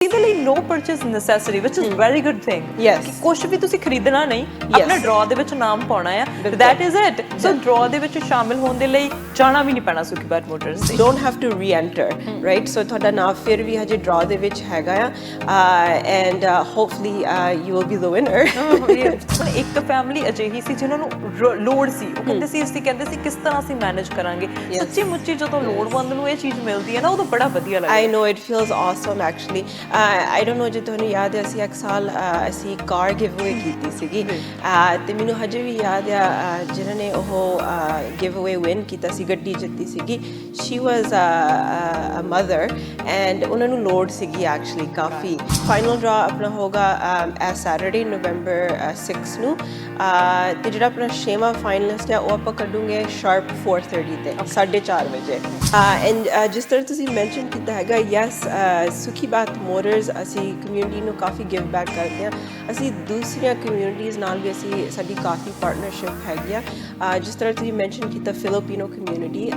ਇਹਦੇ ਲਈ no purchase necessary which is very good thing yes ਕੁਝ ਵੀ ਤੁਸੀਂ ਖਰੀਦਣਾ ਨਹੀਂ ਆਪਣਾ ਡਰਾ ਦੇ ਵਿੱਚ ਨਾਮ ਪਾਉਣਾ ਹੈ that is it so ਡਰਾ ਦੇ ਵਿੱਚ ਸ਼ਾਮਿਲ ਹੋਣ ਦੇ ਲਈ ਜਾਣਾ ਵੀ ਨਹੀਂ ਪੈਣਾ ਸੁਖੀ ਬਾਤ ਮੋਟਰਸ ਦੇ don't have to re-enter right so ਤੁਹਾਡਾ ਨਾਮ ਫਿਰ ਵੀ ਹਜੇ ਡਰਾ ਦੇ ਵਿੱਚ ਹੈਗਾ ਆ and hopefully you will be the winner ਇੱਕ ਫੈਮਿਲੀ ਅਜਿਹੀ ਸੀ ਜਿਨ੍ਹਾਂ ਨੂੰ ਲੋੜ ਸੀ ਉਹ ਕਹਿੰਦੇ ਸੀ ਅਸੀਂ ਕਹਿੰਦੇ ਸੀ ਕਿਸ ਤਰ੍ਹਾਂ ਅਸੀਂ ਮੈਨੇਜ ਕਰਾਂਗੇ ਸੱਚੀ ਮੁੱਚੀ ਜਦੋਂ ਲੋੜਵੰਦ ਨੂੰ ਇਹ ਚੀਜ਼ ਮਿਲਦੀ ਹੈ ਨਾ ਉਦੋਂ ਬੜਾ ਵਧੀਆ ਲੱਗਦਾ I know it feels awesome actually I don't know ਜੇ ਤੁਹਾਨੂੰ ਯਾਦ ਹੈ ਅਸੀਂ ਇੱਕ ਸਾਲ ਅਸੀਂ ਕਾਰ ਗਿਵਅਵੇ ਕੀਤੀ ਸੀਗੀ ਤੇ ਮੈਨੂੰ ਹਜੇ ਵੀ ਯਾਦ ਆ ਜਿਨ੍ਹਾਂ ਨੇ ਉਹ ਗਿਵਅਵੇ ਵਿਨ ਕੀਤਾ ਸੀ ਗੱਡੀ ਜਿੱਤੀ ਸੀਗੀ she was a mother and ਉਹਨਾਂ ਨੂੰ ਲੋੜ ਸੀਗੀ ਐਕਚੁਅਲੀ ਕਾਫੀ ਫਾਈਨਲ ਡਰਾ ਆਪਣਾ ਹੋਗਾ ਐਸ ਸੈਟਰਡੇ ਨਵੰਬਰ 6 ਨੂੰ ਤੇ ਜਿਹੜਾ ਆਪਣਾ ਛੇਵਾਂ ਫਾਈਨਲਿਸਟ ਹੈ ਉਹ ਆਪਾਂ ਕੱਢੂਗੇ ਸ਼ਾਰਪ 4:30 ਤੇ 4:30 ਵਜੇ ਐਂਡ ਜਿਸ ਤਰ੍ਹਾਂ ਤੁਸੀਂ ਮੈਂਸ਼ਨ ਕੀਤਾ ਹੈਗਾ ਯੈਸ ਸੁਖੀ ਬਾਤ ਮੋਟਰਸ ਅਸੀਂ ਕਮਿਊਨਿਟੀ ਨੂੰ ਕਾਫੀ ਗਿਵ ਬੈਕ ਕਰਦੇ ਹਾਂ ਅਸੀਂ ਦੂਸਰੀਆਂ ਕਮਿਊਨਿਟੀਜ਼ ਨਾਲ ਵੀ ਅਸੀਂ ਸਾਡੀ ਕਾਫੀ ਪਾਰਟਨਰਸ਼ਿਪ ਹੈਗੀ ਆ ਜਿਸ ਤਰ੍ਹਾਂ ਤੁਸੀਂ ਮੈਂਸ਼ਨ ਕੀਤਾ ਫਿਲੀਪੀਨੋ ਕਮਿਊਨਿਟੀ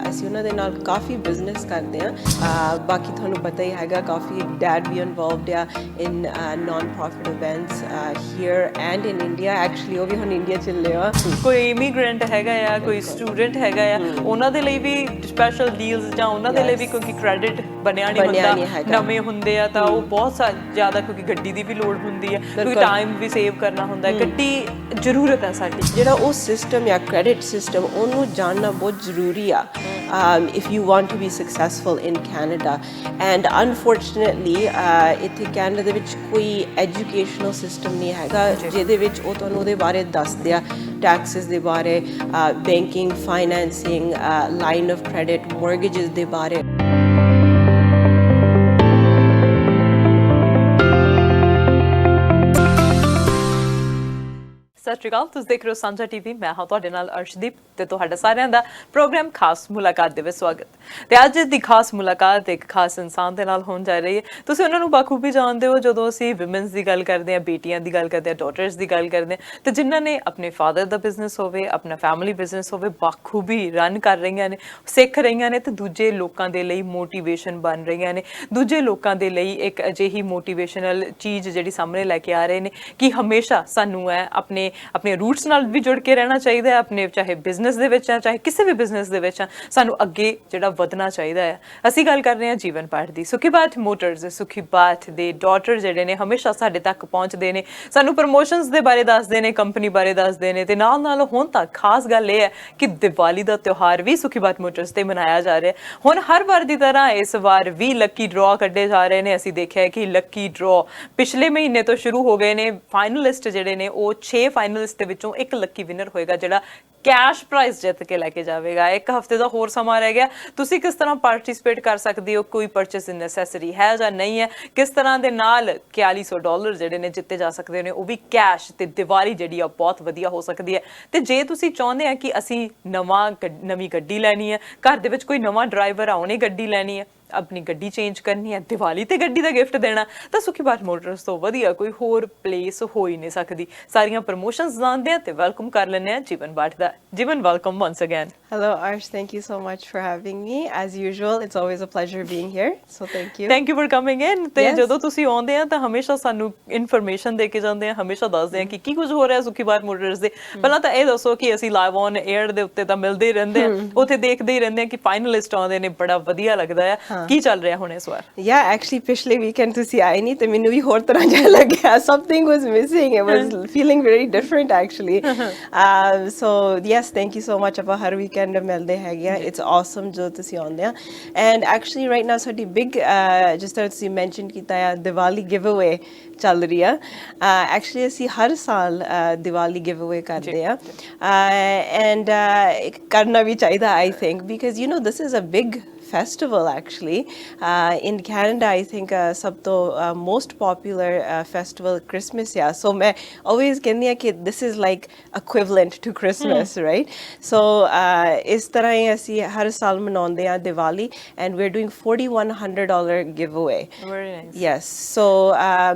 ਅਸੀਂ ਉਹਨਾਂ ਦੇ ਨਾਲ ਕਾਫੀ ਬਿਜ਼ਨਸ ਕਰਦੇ ਹਾਂ ਬਾਕੀ ਤੁਹਾਨੂੰ ਪਤਾ ਹੀ ਹੈਗਾ ਕਾਫੀ ਡੈਡ ਵੀ ਇਨਵੋਲਵਡ ਆ in non profit events here and in India actually ਉਹ ਵੀ ਹੁਣ ਇੰਡੀਆ ਚੱਲੇ ਆ ਕੋਈ ਇਮੀਗ੍ਰੈਂਟ ਹੈਗਾ ਆ ਕੋਈ ਸਟੂਡੈਂਟ ਹੈਗਾ ਆ ਉਹਨਾਂ ਦੇ ਲਈ ਵੀ ਸਪੈਸ਼ਲ ਡੀਲਸ ਜਾਂ ਉਹਨਾਂ ਦੇ ਲਈ ਵੀ ਕਿਉਂਕਿ ਕ੍ਰੈਡਿਟ ਬਣਿਆ ਨਹੀਂ ਹੁੰਦਾ ਨਵੇਂ ਹੁੰਦੇ ਆ ਤਾਂ ਉਹ ਬਹੁਤ ਜ਼ਿਆਦਾ ਕਿਉਂਕਿ ਗੱਡੀ ਦੀ ਵੀ ਲੋੜ ਹੁੰਦੀ ਹੈ ਕਿਉਂਕਿ ਟਾਈਮ ਵੀ ਸੇਵ ਕਰਨਾ ਹੁੰਦਾ ਹੈ ਗੱਡੀ ਜ਼ਰੂਰਤ ਹੈ ਸਾਡੀ ਜਿਹੜਾ ਉਹ ਸਿਸਟਮ ਜਾਂ ਕ੍ਰੈਡਿਟ ਸਿਸਟਮ ਉਹਨੂੰ ਜਾਣਨਾ ਬਹੁਤ ਜ਼ਰੂਰੀ ਆ if you want to be successful in Canada and unfortunately ਇੱਥੇ ਕੈਨੇਡਾ ਦੇ ਵਿੱਚ ਕੋਈ ਐਜੂਕੇਸ਼ਨਲ ਸਿਸਟਮ ਨਹੀਂ ਹੈਗਾ ਜਿਹਦੇ ਵਿੱਚ ਉਹ ਤੁਹਾਨੂੰ ਉਹਦੇ ਬਾਰੇ ਦੱਸਦੇ ਆ ਟੈਕਸਿਸ ਦੇ ਬਾਰੇ banking financing line of credit mortgages ਦੇ ਬਾਰੇ ਸਤਿ ਸ਼੍ਰੀ ਅਕਾਲ ਤੁਸੀਂ ਦੇਖ ਰਹੇ ਹੋ ਸਾਂਝਾ ਟੀਵੀ ਮੈਂ ਹਾਂ ਤੁਹਾਡੇ ਨਾਲ ਅਰਸ਼ਦੀਪ ਤੇ ਤੁਹਾਡਾ ਸਾਰਿਆਂ ਦਾ ਪ੍ਰੋਗਰਾਮ ਖਾਸ ਮੁਲਾਕਾਤ ਦੇ ਵਿੱਚ ਸਵਾਗਤ ਤੇ ਅੱਜ ਦੀ ਖਾਸ ਮੁਲਾਕਾਤ ਇੱਕ ਖਾਸ ਇਨਸਾਨ ਦੇ ਨਾਲ ਹੋਣ ਜਾ ਰਹੀ ਹੈ ਤੁਸੀਂ ਉਹਨਾਂ ਨੂੰ ਬਾਖੂਬੀ ਜਾਣਦੇ ਹੋ ਜਦੋਂ ਅਸੀਂ ਵਿਮਨਸ ਦੀ ਗੱਲ ਕਰਦੇ ਹਾਂ ਬੇਟੀਆਂ ਦੀ ਗੱਲ ਕਰਦੇ ਹਾਂ ਡਾਟਰਸ ਦੀ ਗੱਲ ਕਰਦੇ ਹਾਂ ਤੇ ਜਿਨ੍ਹਾਂ ਨੇ ਆਪਣੇ ਫਾਦਰ ਦਾ ਬਿਜ਼ਨਸ ਹੋਵੇ ਆਪਣਾ ਫੈਮਿਲੀ ਬਿਜ਼ਨਸ ਹੋਵੇ ਬਾਖੂਬੀ ਰਨ ਕਰ ਰਹੀਆਂ ਨੇ ਸਿੱਖ ਰਹੀਆਂ ਨੇ ਤੇ ਦੂਜੇ ਲੋਕਾਂ ਦੇ ਲਈ ਮੋਟੀਵੇਸ਼ਨ ਬਣ ਰਹੀਆਂ ਨੇ ਦੂਜੇ ਲੋਕਾਂ ਦੇ ਲਈ ਇੱਕ ਅਜਿਹੀ ਮੋਟੀਵੇਸ਼ਨਲ ਚੀਜ਼ ਜਿਹੜੀ ਸਾਹਮਣੇ ਲੈ ਕੇ ਆ ਰਹੇ ਨੇ ਕਿ ਹਮੇਸ਼ਾ ਸਾਨੂੰ ਹੈ ਆਪਣੇ ਰੂਟਸ ਨਾਲ ਵੀ ਜੁੜ ਕੇ ਰਹਿਣਾ ਚਾਹੀਦਾ ਹੈ ਆਪਣੇ ਚਾਹੇ ਬਿਜ਼ਨਸ ਦੇ ਵਿੱਚ ਆ ਚਾਹੇ ਕਿਸੇ ਵੀ ਬਿਜ਼ਨਸ ਦੇ ਵਿੱਚ ਆ ਸਾਨੂੰ ਅੱਗੇ ਜਿਹੜਾ ਵਧਣਾ ਚਾਹੀਦਾ ਹੈ ਅਸੀਂ ਗੱਲ ਕਰ ਰਹੇ ਹਾਂ ਜੀਵਨ ਪਾਠ ਦੀ ਸੁਖੀ ਬਾਤ ਮੋਟਰਸ ਸੁਖੀ ਬਾਤ ਦੇ ਡਾਟਰ ਜਿਹੜੇ ਨੇ ਹਮੇਸ਼ਾ ਸਾਡੇ ਤੱਕ ਪਹੁੰਚਦੇ ਨੇ ਸਾਨੂੰ ਪ੍ਰਮੋਸ਼ਨਸ ਦੇ ਬਾਰੇ ਦੱਸਦੇ ਨੇ ਕੰਪਨੀ ਬਾਰੇ ਦੱਸਦੇ ਨੇ ਤੇ ਨਾਲ ਹੁਣ ਤੱਕ ਖਾਸ ਗੱਲ ਇਹ ਹੈ ਕਿ ਦੀਵਾਲੀ ਦਾ ਤਿਉਹਾਰ ਵੀ ਸੁਖੀ ਬਾਤ ਮੋਟਰਸ ਤੇ ਮਨਾਇਆ ਜਾ ਰਿਹਾ ਹੁਣ ਹਰ ਵਾਰ ਦੀ ਤਰ੍ਹਾਂ ਇਸ ਵਾਰ ਵੀ ਲੱਕੀ ਡਰਾ ਕੱਢੇ ਜਾ ਰਹੇ ਨੇ ਅਸੀਂ ਦੇਖਿਆ ਕਿ ਲੱਕੀ ਡਰਾ ਪਿਛਲੇ ਮਹੀਨੇ ਤੋਂ ਸ਼ੁਰੂ ਹੋ ਗਏ ਨੇ ਫਾਈਨਲਿਸਟ ਜਿਹੜੇ ਨੇ ਉਹ 6 ਫਾਈਨਲਿਸਟ ਦੇ ਵਿੱਚੋਂ ਇੱਕ ਲੱਕੀ ਵਿਨਰ ਹੋਏਗਾ ਜਿਹੜਾ ਕੈਸ਼ ਪ੍ਰਾਈਜ਼ ਜਿੱਤ ਕੇ ਲੈ ਕੇ ਜਾਵੇਗਾ ਇੱਕ ਹਫਤੇ ਦਾ ਹੋਰ ਸਮਾਂ ਰਹਿ ਗਿਆ ਤੁਸੀਂ ਕਿਸ ਤਰ੍ਹਾਂ ਪਾਰਟਿਸਿਪੇਟ ਕਰ ਸਕਦੇ ਹੋ ਕੋਈ ਪਰਚੇਸ ਨੈਸੈਸਰੀ ਹੈ ਜਾਂ ਨਹੀਂ ਹੈ ਕਿਸ ਤਰ੍ਹਾਂ ਦੇ ਨਾਲ $4100 ਜਿਹੜੇ ਨੇ ਜਿੱਤੇ ਜਾ ਸਕਦੇ ਨੇ ਉਹ ਵੀ ਕੈਸ਼ ਤੇ ਦੀਵਾਲੀ ਜਿਹੜੀ ਆ ਬਹੁਤ ਵਧੀਆ ਹੋ ਸਕਦੀ ਹੈ ਤੇ ਜੇ ਤੁਸੀਂ ਚਾਹੁੰਦੇ ਆ ਕਿ ਅਸੀਂ ਨਵੀਂ ਗੱਡੀ ਲੈਣੀ ਹੈ ਘਰ ਦੇ ਵਿੱਚ ਕੋਈ ਨਵਾਂ ਡਰਾਈਵਰ ਆ ਉਹਨੇ ਗੱਡੀ ਲੈਣੀ ਹੈ ਆਪਣੀ ਗੱਡੀ ਚੇਂਜ ਕਰਨੀ ਹੈ ਦੀਵਾਲੀ ਤੇ ਗੱਡੀ ਦਾ ਗਿਫਟ ਦੇਣਾ ਤਾਂ ਸੁਖੀ ਬਾਤ ਮੋਟਰਸ ਤੋਂ ਵਧੀਆ ਕੋਈ ਹੋਰ ਪਲੇਸ ਹੋ ਹੀ ਨਹੀਂ ਸਕਦੀ ਸਾਰੀਆਂ ਪ੍ਰਮੋਸ਼ਨਸ ਜਾਣਦੇ ਆ ਤੇ ਵੈਲਕਮ ਕਰ ਲੈਂਦੇ ਆ ਜੀਵਨ ਬਾਟ ਦਾ Jeevan welcome once again Hello Arsh, thank you so much for having me. As usual, it's always a pleasure being here. So thank you for coming in. ਤੇ ਜਦੋਂ ਤੁਸੀਂ ਆਉਂਦੇ ਆ ਤਾਂ ਹਮੇਸ਼ਾ ਸਾਨੂੰ ਇਨਫੋਰਮੇਸ਼ਨ ਦੇ ਕੇ ਜਾਂਦੇ ਆ ਹਮੇਸ਼ਾ ਦੱਸਦੇ ਆ ਕਿ ਕੀ ਕੁਝ ਹੋ ਰਿਹਾ ਸੁਖੀ ਬਾਤ ਮੋਟਰਸ ਦੇ ਪਹਿਲਾਂ ਤਾਂ ਇਹ ਦੱਸੋ ਕਿ ਅਸੀਂ ਲਾਈਵ ਔਨ 에ਅਰ ਦੇ ਉੱਤੇ ਤਾਂ ਮਿਲਦੇ ਹੀ ਰਹਿੰਦੇ ਆ ਉੱਥੇ ਦੇਖਦੇ ਹੀ ਰਹਿੰਦੇ ਆ ਕਿ ਫਾਈਨਲਿਸਟ ਆਉਂਦੇ ਨੇ ਬੜਾ ਵਧੀਆ ਲੱਗਦਾ ਆ ਕੀ ਚੱਲ ਰਿਹਾ ਹੁਣ ਇਸ ਵਾਰ actually ਪਿਛਲੇ ਵੀਕਐਂਡ ਤੁਸੀਂ ਆਏ ਨਹੀਂ ਤੇ ਮੈਨੂੰ ਵੀ ਹੋਰ ਤਰ੍ਹਾਂ ਜਿਹਾ ਲੱਗਿਆ something was missing it was feeling very different actually so yes thank you so much ਆਪਾਂ ਹਰ ਵੀਕਐਂਡ ਮਿਲਦੇ ਹੈਗੇ ਆ it's awesome ਜੋ ਤੁਸੀਂ ਆਉਂਦੇ ਆ and actually right now ਸਾਡੀ big ਜਿਸ ਤਰ੍ਹਾਂ ਤੁਸੀਂ ਮੈਂਸ਼ਨ ਕੀਤਾ ਆ ਦੀਵਾਲੀ ਗਿਵਅਵੇ ਚੱਲ ਰਹੀ ਆ ਐਕਚੁਅਲੀ ਅਸੀਂ ਹਰ ਸਾਲ ਦੀਵਾਲੀ ਗਿਵਅਵੇ ਕਰਦੇ ਆ and ਕਰਨਾ ਵੀ ਚਾਹੀਦਾ I think because you know this is a big festival actually in Canada I think sab to most popular festival Christmas so मैं always कहती हूँ कि this is like equivalent to Christmas right so इस तरह ही ऐसी हर साल मनाते हैं Diwali and we're doing $4,100 giveaway very nice yes so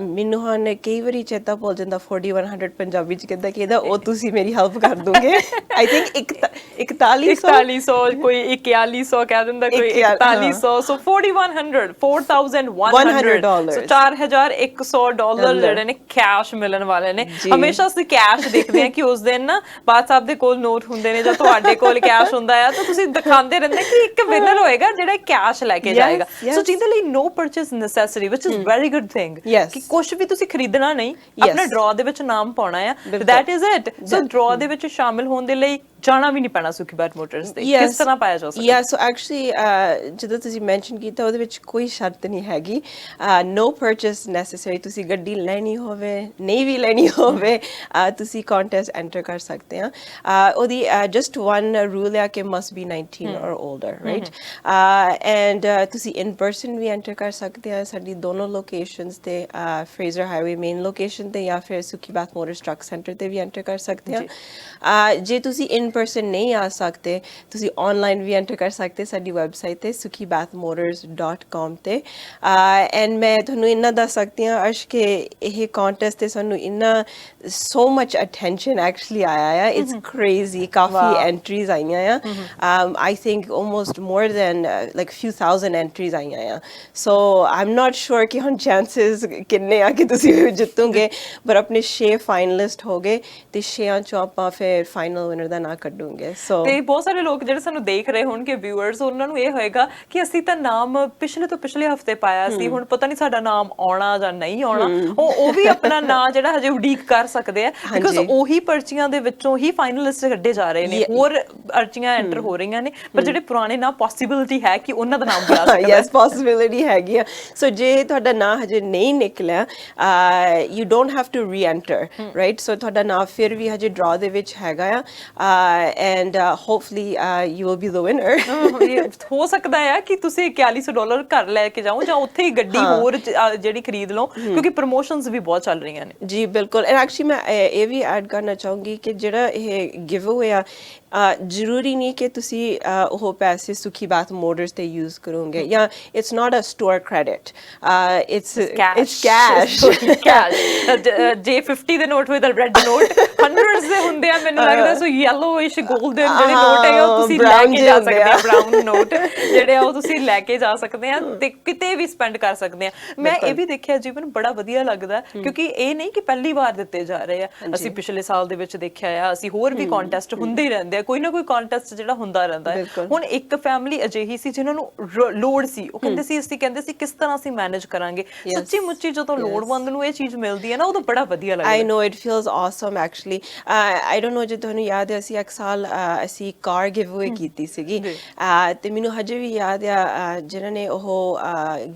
ਮੈਨੂੰ ਹੁਣ ਕਈ ਵਾਰੀ ਚੇਤਾ ਭੁੱਲ ਜਾਂਦਾ 4100 ਪੰਜਾਬੀ ਚ ਕਹਿੰਦਾ ਕਿ ਇਹਦਾ ਉਹ ਤੁਸੀਂ ਮੇਰੀ ਹੈਲਪ ਕਰ ਦੋਗੇ I think 4100 ਕੋਈ 4100 ਕਹਿ ਦਿੰਦਾ ਕੋਈ $4,100 ਸੋ $4,100 ਸੋ $4,100 ਜਿਹੜੇ ਨੇ ਕੈਸ਼ ਮਿਲਣ ਵਾਲੇ ਨੇ ਹਮੇਸ਼ਾ ਅਸੀਂ ਕੈਸ਼ ਦੇਖਦੇ ਹਾਂ ਕਿ ਉਸ ਦਿਨ ਨਾ ਬਾਦ ਸਾਹਿਬ ਦੇ ਕੋਲ ਨੋਟ ਹੁੰਦੇ ਨੇ ਜਾਂ ਤੁਹਾਡੇ ਕੋਲ ਕੈਸ਼ ਹੁੰਦਾ ਆ ਤਾਂ ਤੁਸੀਂ ਦਿਖਾਉਂਦੇ ਰਹਿੰਦੇ ਕਿ ਇੱਕ ਵਿਨਰ ਹੋਏਗਾ ਜਿਹੜਾ ਕੈਸ਼ ਲੈ ਕੇ ਜਾਏਗਾ ਸੋ ਜਿਹਦੇ ਲਈ ਨੋ ਪਰਚੇਸ ਨੈਸੈਸਰੀ ਵਿਚ ਇਜ਼ ਵੈਰੀ ਗੁੱਡ ਥਿੰਗ ਕਿ ਕੁਝ ਵੀ ਤੁਸੀਂ ਖਰੀਦਣਾ ਨਹੀਂ ਆਪਣੇ ਡਰਾ ਦੇ ਵਿੱਚ ਨਾਮ ਪਾਉਣਾ ਆ ਦੈਟ ਇਜ਼ ਇਟ ਸੋ ਡਰਾ ਦੇ ਵਿੱਚ ਸ਼ਾਮਿਲ ਹੋਣ ਦੇ ਲਈ ਜਾਣਾ ਵੀ ਨਹੀਂ ਪੈਣਾ ਸੁਖੀ ਬਾਤ ਮੋਟਰਸ ਤੇ ਕਿਸ ਤਰ੍ਹਾਂ ਪਾਇਆ ਜਾ ਸਕਦਾ ਸੋ ਐਕਚੁਅਲੀ ਜਦੋਂ ਤੁਸੀਂ ਮੈਂਸ਼ਨ ਕੀਤਾ ਉਹਦੇ ਵਿੱਚ ਕੋਈ ਸ਼ਰਤ ਨਹੀਂ ਹੈਗੀ ਨੋ ਪਰਚੇਸ ਨੈਸੈਸਰੀ ਤੁਸੀਂ ਗੱਡੀ ਲੈਣੀ ਹੋਵੇ ਨਹੀਂ ਵੀ ਲੈਣੀ ਹੋਵੇ ਤੁਸੀਂ ਕੰਟੈਸਟ ਐਂਟਰ ਕਰ ਸਕਦੇ ਆ ਉਹਦੀ ਜਸਟ ਵਨ ਰੂਲ ਹੈ ਕਿ ਮਸਟ ਬੀ 19 ਔਰ 올ਡਰ ਰਾਈਟ ਐਂਡ ਤੁਸੀਂ ਇਨ ਪਰਸਨ ਵੀ ਐਂਟਰ ਕਰ ਸਕਦੇ ਆ ਸਾਡੀ ਦੋਨੋਂ ਲੋਕੇਸ਼ਨਸ ਤੇ ਫਰੇਜ਼ਰ ਹਾਈਵੇ ਮੇਨ ਲੋਕੇਸ਼ਨ ਤੇ ਜਾਂ ਫਿਰ ਸੁਖੀ ਬਾਤ ਮੋਟਰਸ ਟਰੱਕ ਸੈਂਟਰ ਤੇ ਵੀ ਐਂਟਰ ਕਰ ਸਕਦੇ ਆ ਜੇ ਤੁਸੀਂ ਇਨ person ਨਹੀਂ ਆ ਸਕਦੇ ਤੁਸੀਂ ਆਨਲਾਈਨ ਵੀ ਐਂਟਰ ਕਰ ਸਕਦੇ ਸਾਡੀ ਵੈਬਸਾਈਟ ਤੇ sukhibathmotors.com ਤੇ ਐਂਡ ਮੈਂ ਤੁਹਾਨੂੰ ਇੰਨਾ ਦੱਸ ਸਕਦੀ ਹਾਂ ਅਰਸ਼ ਕਿ ਇਹ ਕੰਟੈਸਟ ਤੇ ਸਾਨੂੰ ਇੰਨਾ so much attention actually ਆਇਆ ਆ it's crazy ਕਾਫੀ ਐਂਟਰੀਜ਼ ਆਈਆਂ ਆ I think almost more than like few thousand entries ਆਈਆਂ ਆ so I'm not sure ਕਿ ਹੁਣ chances ਕਿੰਨੇ ਆ ਕਿ ਤੁਸੀਂ ਜਿੱਤੋਗੇ ਪਰ ਆਪਣੇ 6 ਫਾਈਨਲਿਸਟ ਹੋ ਗਏ ਤੇ 6 ਚੋਂ ਆਪਾਂ ਫਿਰ ਫਾਈਨਲ ਵਿਨਰ ਦਾ ਨਾਂ ਕੱਢੂਗੇ ਸੋ ਤੇ ਬਹੁਤ ਸਾਰੇ ਲੋਕ ਜਿਹੜੇ ਸਾਨੂੰ ਦੇਖ ਰਹੇ ਹੋਣਗੇ ਵਿਊਅਰਸ ਉਹਨਾਂ ਨੂੰ ਇਹ ਹੋਏਗਾ ਕਿ ਅਸੀਂ ਤਾਂ ਨਾਮ ਪਿਛਲੇ ਤੋਂ ਪਿਛਲੇ ਹਫਤੇ ਪਾਇਆ ਸੀ ਹੁਣ ਪਤਾ ਨਹੀਂ ਸਾਡਾ ਨਾਮ ਆਉਣਾ ਜਾਂ ਨਹੀਂ ਆਉਣਾ ਉਹ ਵੀ ਆਪਣਾ ਨਾਂ ਜਿਹੜਾ ਹਜੇ ਉਡੀਕ ਕਰ ਸਕਦੇ ਆ ਬਿਕਾਜ਼ ਉਹੀ ਪਰਚੀਆਂ ਦੇ ਵਿੱਚੋਂ ਹੀ ਫਾਈਨਲਿਸਟ ਕੱਢੇ ਜਾ ਰਹੇ ਨੇ ਹੋਰ ਅਰਜ਼ੀਆਂ ਐਂਟਰ ਹੋ ਰਹੀਆਂ ਨੇ ਪਰ ਜਿਹੜੇ ਪੁਰਾਣੇ ਨਾਂ ਪੋਸੀਬਿਲਿਟੀ ਹੈ ਕਿ ਉਹਨਾਂ ਦਾ ਨਾਮ ਵੀ ਆ ਸਕਦਾ ਯੈਸ ਪੋਸੀਬਿਲਿਟੀ ਹੈਗੀ ਆ ਸੋ ਜੇ ਤੁਹਾਡਾ ਨਾਂ ਹਜੇ ਨਹੀਂ ਨਿਕਲਿਆ ਯੂ ਡੋਨਟ ਹੈਵ ਟੂ ਰੀ ਐਂਟਰ ਰਾਈਟ ਸੋ ਤੁਹਾਡਾ ਨਾਂ ਫਿਰ ਵੀ ਹਜੇ ਡਰਾ ਦੇ ਵਿੱਚ ਹੈਗਾ ਆ and hopefully you will be the winner ਹੋ ਸਕਦਾ ਹੈ ਕਿ ਤੁਸੀਂ $4100 ਘਰ ਲੈ ਕੇ ਜਾਓ ਜਾਂ ਉੱਥੇ ਹੀ ਗੱਡੀ ਹੋਰ ਜਿਹੜੀ ਖਰੀਦ ਲਓ ਕਿਉਂਕਿ ਪ੍ਰੋਮੋਸ਼ਨਸ ਵੀ ਬਹੁਤ ਚੱਲ ਰਹੀਆਂ ਨੇ ਜੀ ਬਿਲਕੁਲ ਐਂਡ ਐਕਚੁਅਲੀ ਮੈਂ ਇਹ ਵੀ ਐਡ ਕਰਨਾ ਚਾਹੂੰਗੀ ਕਿ ਜਿਹੜਾ ਇਹ ਗਿਵ ਅਵੇ ਆ ਜ਼ਰੂਰੀ ਨਹੀਂ ਕਿ ਤੁਸੀਂ ਉਹ ਪੈਸੇ ਸੁਖੀ ਬਾਤ ਮੋਟਰਸ ਤੇ ਯੂਜ਼ ਕਰੋਗੇ ਜਾਂ it's not a store credit it's cash ਜੇ 50 ਦੇ note with a red note hundreds ਦੇ ਹੁੰਦੇ ਆ ਮੈਨੂੰ ਲੱਗਦਾ ਸੋ ਯੈਲੋਇਸ਼ 골ਡਨ ਜਿਹੜੇ ਨੋਟ ਹੈ ਉਹ ਤੁਸੀਂ ਲੈ ਕੇ ਜਾ ਸਕਦੇ ਆ ਬ੍ਰਾਊਨ ਨੋਟ ਜਿਹੜੇ ਆ ਉਹ ਤੁਸੀਂ ਲੈ ਕੇ ਜਾ ਸਕਦੇ ਆ ਤੇ ਕਿਤੇ ਵੀ ਸਪੈਂਡ ਕਰ ਸਕਦੇ ਆ ਮੈਂ ਇਹ ਵੀ ਦੇਖਿਆ ਜੀਵਨ ਬੜਾ ਵਧੀਆ ਲੱਗਦਾ ਕਿਉਂਕਿ ਇਹ ਨਹੀਂ ਕਿ ਪਹਿਲੀ ਵਾਰ ਦਿੱਤੇ ਜਾ ਰਹੇ ਆ ਅਸੀਂ ਪਿਛਲੇ ਸਾਲ ਦੇ ਵਿੱਚ ਦੇਖਿਆ ਆ ਅਸੀਂ ਹੋਰ ਵੀ ਕੰਟੈਸਟ ਹੁੰਦੇ ਹੀ ਰਹਿੰਦੇ ਕੋਈ ਨਾ ਕੋਈ ਕੰਟੈਸਟ ਜਿਹੜਾ ਹੁੰਦਾ ਰਹਿੰਦਾ ਹੈ ਹੁਣ ਇੱਕ ਫੈਮਿਲੀ ਅਜਿਹੀ ਸੀ ਜਿਨ੍ਹਾਂ ਨੂੰ ਲੋੜ ਸੀ ਉਹ ਕਹਿੰਦੇ ਸੀ ਅਸੀਂ ਕਹਿੰਦੇ ਸੀ ਕਿਸ ਤਰ੍ਹਾਂ ਅਸੀਂ ਮੈਨੇਜ ਕਰਾਂਗੇ ਸੱਚੀ ਮੁੱਚੀ ਜਦੋਂ ਲੋੜਵੰਦ ਨੂੰ ਇਹ ਚੀਜ਼ ਮਿਲਦੀ ਹੈ ਨਾ ਉਦੋਂ ਬੜਾ ਵਧੀਆ ਲੱਗਦਾ I know it feels awesome actually I don't know ਜੇ ਤੁਹਾਨੂੰ ਯਾਦ ਹੈ ਅਸੀਂ ਇੱਕ ਸਾਲ ਅਸੀਂ ਕਾਰ ਗਿਵ ਅਵੇ ਕੀਤੀ ਸੀਗੀ ਤੇ ਮੈਨੂੰ ਹਜੇ ਵੀ ਯਾਦ ਆ ਜਿਨ੍ਹਾਂ ਨੇ ਉਹ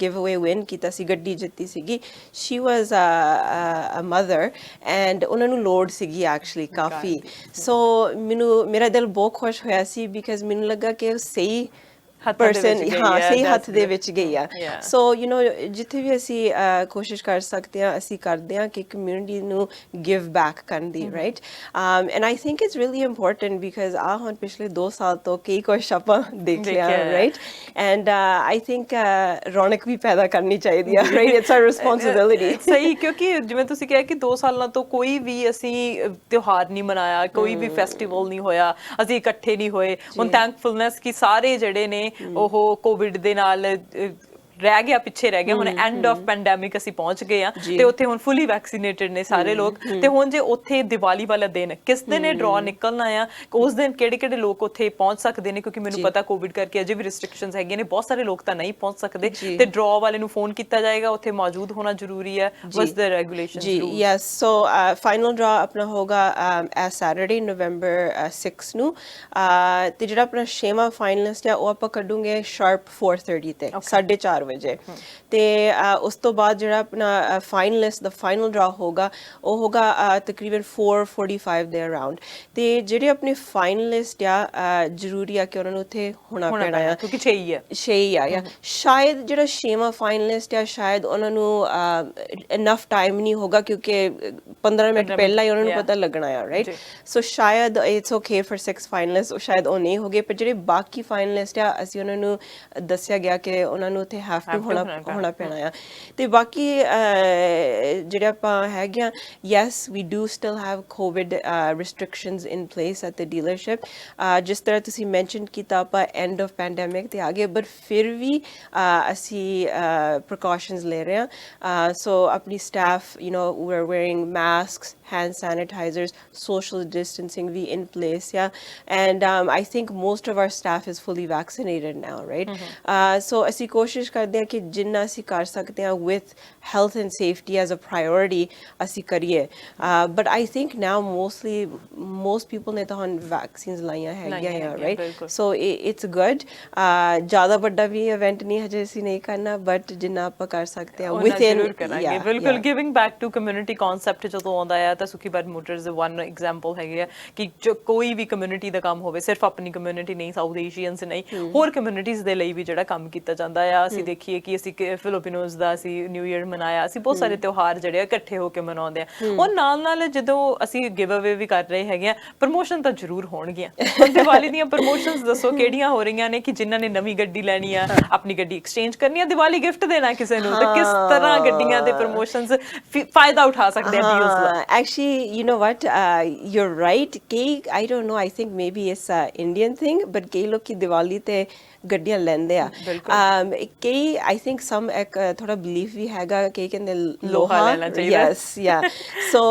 ਗਿਵ ਅਵੇ ਵਿਨ ਕੀਤਾ ਸੀ ਗੱਡੀ ਜਿੱਤੀ ਸੀਗੀ she was a mother and ਉਹਨਾਂ ਨੂੰ ਲੋੜ ਸੀਗੀ ਐਕਚੁਅਲੀ ਕਾਫੀ ਸੋ ਮੇਰਾ ਦਿਲ ਬਹੁਤ ਖੁਸ਼ ਹੋਇਆ ਸੀ ਬਿਕਾਜ਼ ਮੈਨੂੰ ਲੱਗਾ ਕਿ ਉਹ ਸਹੀ person ਸਹੀ ਹੱਥ ਦੇ ਵਿੱਚ ਗਈ ਆ ਸੋ ਯੂ نو ਜਿੱਥੇ ਵੀ ਅਸੀਂ ਕੋਸ਼ਿਸ਼ ਕਰ ਸਕਦੇ ਆ ਅਸੀਂ ਕਰਦੇ ਆ ਕਿ ਕਮਿਊਨਿਟੀ ਨੂੰ ਗਿਵ ਬੈਕ ਕਰਨ ਦੀ right and I think it's really important because ਆ ਹੁਣ ਪਿਛਲੇ 2 ਸਾਲ ਤੋਂ ਕਈ ਕੁਛ ਆਪਾਂ ਦੇਖ ਲਿਆ ਰਾਈਟ ਐਂਡ ਆਈ ਥਿੰਕ ਰੌਣਕ ਵੀ ਪੈਦਾ ਕਰਨੀ ਚਾਹੀਦੀ ਆ ਰਾਈਟ ਇਟਸ ਆਰ ਰਿਸਪੌਂਸਿਬਿਲਿਟੀ ਸਹੀ ਕਿਉਂਕਿ ਜਿਵੇਂ ਤੁਸੀਂ ਕਿਹਾ ਕਿ 2 ਸਾਲਾਂ ਤੋਂ ਕੋਈ ਵੀ ਅਸੀਂ ਤਿਉਹਾਰ ਨਹੀਂ ਮਨਾਇਆ ਕੋਈ ਵੀ ਫੈਸਟੀਵਲ ਨਹੀਂ ਹੋਇਆ ਅਸੀਂ ਇਕੱਠੇ ਨਹੀਂ ਹੋਏ ਹੁਣ ਥੈਂਕਫੁਲਨੈਸ ਕਿ ਸਾਰੇ ਜਿਹੜੇ ਨੇ ਉਹ ਕੋਵਿਡ ਦੇ ਨਾਲ ਰਹਿ ਗਿਆ ਪਿੱਛੇ ਰਹਿ ਗਿਆ ਹੁਣ ਐਂਡ ਆਫ ਪੈਂਡੈਮਿਕ ਅਸੀਂ ਪਹੁੰਚ ਗਏ ਆ ਤੇ ਉੱਥੇ ਹੁਣ ਫੁੱਲੀ ਵੈਕਸੀਨੇਟਡ ਨੇ ਸਾਰੇ ਲੋਕ ਤੇ ਹੁਣ ਜੇ ਉੱਥੇ ਦੀਵਾਲੀ ਵਾਲਾ ਦਿਨ ਕਿਸ ਦਿਨ ਇਹ ਡਰਾ ਨਿਕਲਣਾ ਆ ਉਸ ਦਿਨ ਕਿਹੜੇ ਲੋਕ ਉੱਥੇ ਪਹੁੰਚ ਸਕਦੇ ਨੇ ਕਿਉਂਕਿ ਮੈਨੂੰ ਪਤਾ ਕੋਵਿਡ ਕਰਕੇ ਅਜੇ ਵੀ ਰਿਸਟ੍ਰਿਕਸ਼ਨਸ ਹੈਗੀਆਂ ਨੇ ਬਹੁਤ ਸਾਰੇ ਲੋਕ ਤਾਂ ਨਹੀਂ ਪਹੁੰਚ ਸਕਦੇ ਤੇ ਡਰਾ ਵਾਲੇ ਨੂੰ ਫੋਨ ਕੀਤਾ ਜਾਏਗਾ ਉੱਥੇ ਮੌਜੂਦ ਹੋਣਾ ਜ਼ਰੂਰੀ ਹੈ ਵਾਸ ਦ ਰੈਗੂਲੇਸ਼ਨਸ ਜੀ ਯੈਸ ਸੋ ਫਾਈਨਲ ਡਰਾ ਆਪਣਾ ਹੋਗਾ ਐਸ ਸੈਟਰਡੇ ਨਵੰਬਰ 6 ਨੂੰ ਤੇ ਜਿਹੜਾ ਆਪਣਾ 6ਵਾਂ ਫਾਈਨਲਿਸਟ ਹੈ ਉਹ ਆਪਾਂ ਕੱਢੂਗੇ ਸ਼ਾਰਪ 4:30 ਤੇ 4:30 ਵਜੇ ਤੇ ਉਸ ਤੋਂ ਬਾਅਦ ਜਿਹੜਾ ਆਪਣਾ ਫਾਈਨਲਿਸਟ ਦਾ ਫਾਈਨਲ ਡਰਾ ਹੋਗਾ ਉਹ ਹੋਗਾ ਤਕਰੀਬਨ 4:45 ਦੇ ਅਰਾਊਂਡ ਤੇ ਜਿਹੜੇ ਆਪਣੇ ਫਾਈਨਲਿਸਟ ਆ ਜ਼ਰੂਰੀ ਆ ਕਿ ਉਹਨਾਂ ਨੂੰ ਉੱਥੇ ਹੋਣਾ ਪੈਣਾ ਆ ਕਿਉਂਕਿ 6 ਆ ਸ਼ਾਇਦ ਜਿਹੜਾ 6ਵਾਂ ਫਾਈਨਲਿਸਟ ਆ ਸ਼ਾਇਦ ਉਹਨਾਂ ਨੂੰ ਇਨਫ ਟਾਈਮ ਨਹੀਂ ਹੋਗਾ ਕਿਉਂਕਿ 15 ਮਿੰਟ ਪਹਿਲਾਂ ਹੀ ਉਹਨਾਂ ਨੂੰ ਪਤਾ ਲੱਗਣਾ ਆ ਰਾਈਟ ਸੋ ਸ਼ਾਇਦ ਇਟਸ ਓਕੇ ਫॉर 6 ਫਾਈਨਲਿਸਟ ਸ਼ਾਇਦ ਉਹ ਨਹੀਂ ਹੋਗੇ ਪਰ ਜਿਹੜੇ ਬਾਕੀ ਫਾਈਨਲਿਸਟ ਆ ਅਸੀਂ ਉਹਨਾਂ ਨੂੰ ਦੱਸਿਆ ਗਿਆ ਕਿ ਉਹਨਾਂ ਨੂੰ ਉੱਥੇ have to ਹੋਣਾ ਪੈਣਾ। ਪੈਣਾ ਆ ਤੇ ਬਾਕੀ ਜਿਹੜੇ ਆਪਾਂ ਹੈਗੇ ਆ yes we do still have covid restrictions in place at the dealership ਜਿਸ ਤਰ੍ਹਾਂ ਤੁਸੀਂ mention ਕੀਤਾ ਆਪਾਂ end of pandemic ਤੇ ਆ ਗਏ but ਫਿਰ ਵੀ ਅਸੀਂ precautions ਲੈ ਰਹੇ ਹਾਂ so ਆਪਣੀ staff you know we're wearing masks hand sanitizers social distancing be in place and I think most of our staff is fully vaccinated now right so ਅਸੀਂ ਕੋਸ਼ਿਸ਼ ਕਰਦੇ ਹਾਂ ਕਿ ਜਿੰਨਾ ਅਸੀਂ ਕਰ ਸਕਦੇ ਹਾਂ with health and safety as a priority ਅਸੀਂ ਕਰੀਏ but I think now most people ਨੇ ਤਾਂ ਹੁਣ vaccines ਲਾਈਆਂ ਹੈਗੀਆਂ right so it's good ਜ਼ਿਆਦਾ ਵੱਡਾ ਵੀ event ਨਹੀਂ ਹਜੇ ਅਸੀਂ ਨਹੀਂ ਕਰਨਾ but ਜਿੰਨਾ ਆਪਾਂ ਕਰ ਸਕਦੇ ਹਾਂ within ਬਿਲਕੁਲ giving back to community concept ਜਦੋਂ ਆਉਂਦਾ ਆ ਤਾਂ ਸੁਖੀਬਾਦ ਮੋਟਰਸ ਦੇ one example ਹੈਗੇ ਆ ਕਿ ਕੋਈ ਵੀ ਕਮਿਊਨਿਟੀ ਦਾ ਕੰਮ ਹੋਵੇ ਸਿਰਫ ਆਪਣੀ ਕਮਿਊਨਿਟੀ ਨਹੀਂ ਸਾਊਥ ਏਸ਼ੀਅਨਸ ਨਹੀਂ ਹੋਰ ਕਮਿਊਨਿਟੀਜ਼ ਦੇ ਲਈ ਵੀ ਜਿਹੜਾ ਕੰਮ ਕੀਤਾ ਜਾਂਦਾ ਆ ਅਸੀਂ ਦੇਖੀਏ ਕਿ ਅਸੀਂ ਫਿਲੀਪੀਨੋਜ਼ ਦਾ ਅਸੀਂ ਨਿਊ ਈਅਰ ਮਨਾਇਆ ਅਸੀਂ ਬਹੁਤ ਸਾਰੇ ਤਿਉਹਾਰ ਜਿਹੜੇ ਆ ਇਕੱਠੇ ਹੋ ਕੇ ਮਨਾਉਂਦੇ ਆ ਔਰ ਨਾਲ ਜਦੋਂ ਅਸੀਂ ਗਿਵ ਅਵੇ ਵੀ ਕਰ ਰਹੇ ਹੈਗੇ ਆ ਪ੍ਰਮੋਸ਼ਨ ਤਾਂ ਜ਼ਰੂਰ ਹੋਣਗੀਆਂ ਦੀਵਾਲੀ ਦੀਆਂ ਪ੍ਰਮੋਸ਼ਨਸ ਦੱਸੋ ਕਿਹੜੀਆਂ ਹੋ ਰਹੀਆਂ ਨੇ ਕਿ ਜਿਨ੍ਹਾਂ ਨੇ ਨਵੀਂ ਗੱਡੀ ਲੈਣੀ ਆ ਆਪਣੀ ਗੱਡੀ ਐਕਸਚੇਂਜ ਕਰਨੀ ਆ ਦੀਵਾਲੀ ਗਿਫਟ ਦੇਣਾ ਕਿਸੇ ਨੂੰ ਤਾਂ ਕਿਸ ਤਰ੍ਹਾਂ ਗੱਡੀਆਂ ਦੇ ਪ੍ਰਮੋਸ਼ਨਸ ਫਾਇਦਾ ਉਠਾ ਸਕਦੇ ਆ deals the actually you know what you're right I don't know I think maybe it's a Indian thing but ਕਈ ਲੋਕੀ ਦੀਵਾਲੀ ਤੇ ਗੱਡੀਆਂ ਲੈਂਦੇ ਆ ਕਈ I think some ਇੱਕ ਥੋੜਾ belief ਵੀ ਹੈਗਾ ਕਈ ਕਹਿੰਦੇ ਲੋਹਾ ਲੈਣਾ ਚਾਹੀਦਾ yes yeah so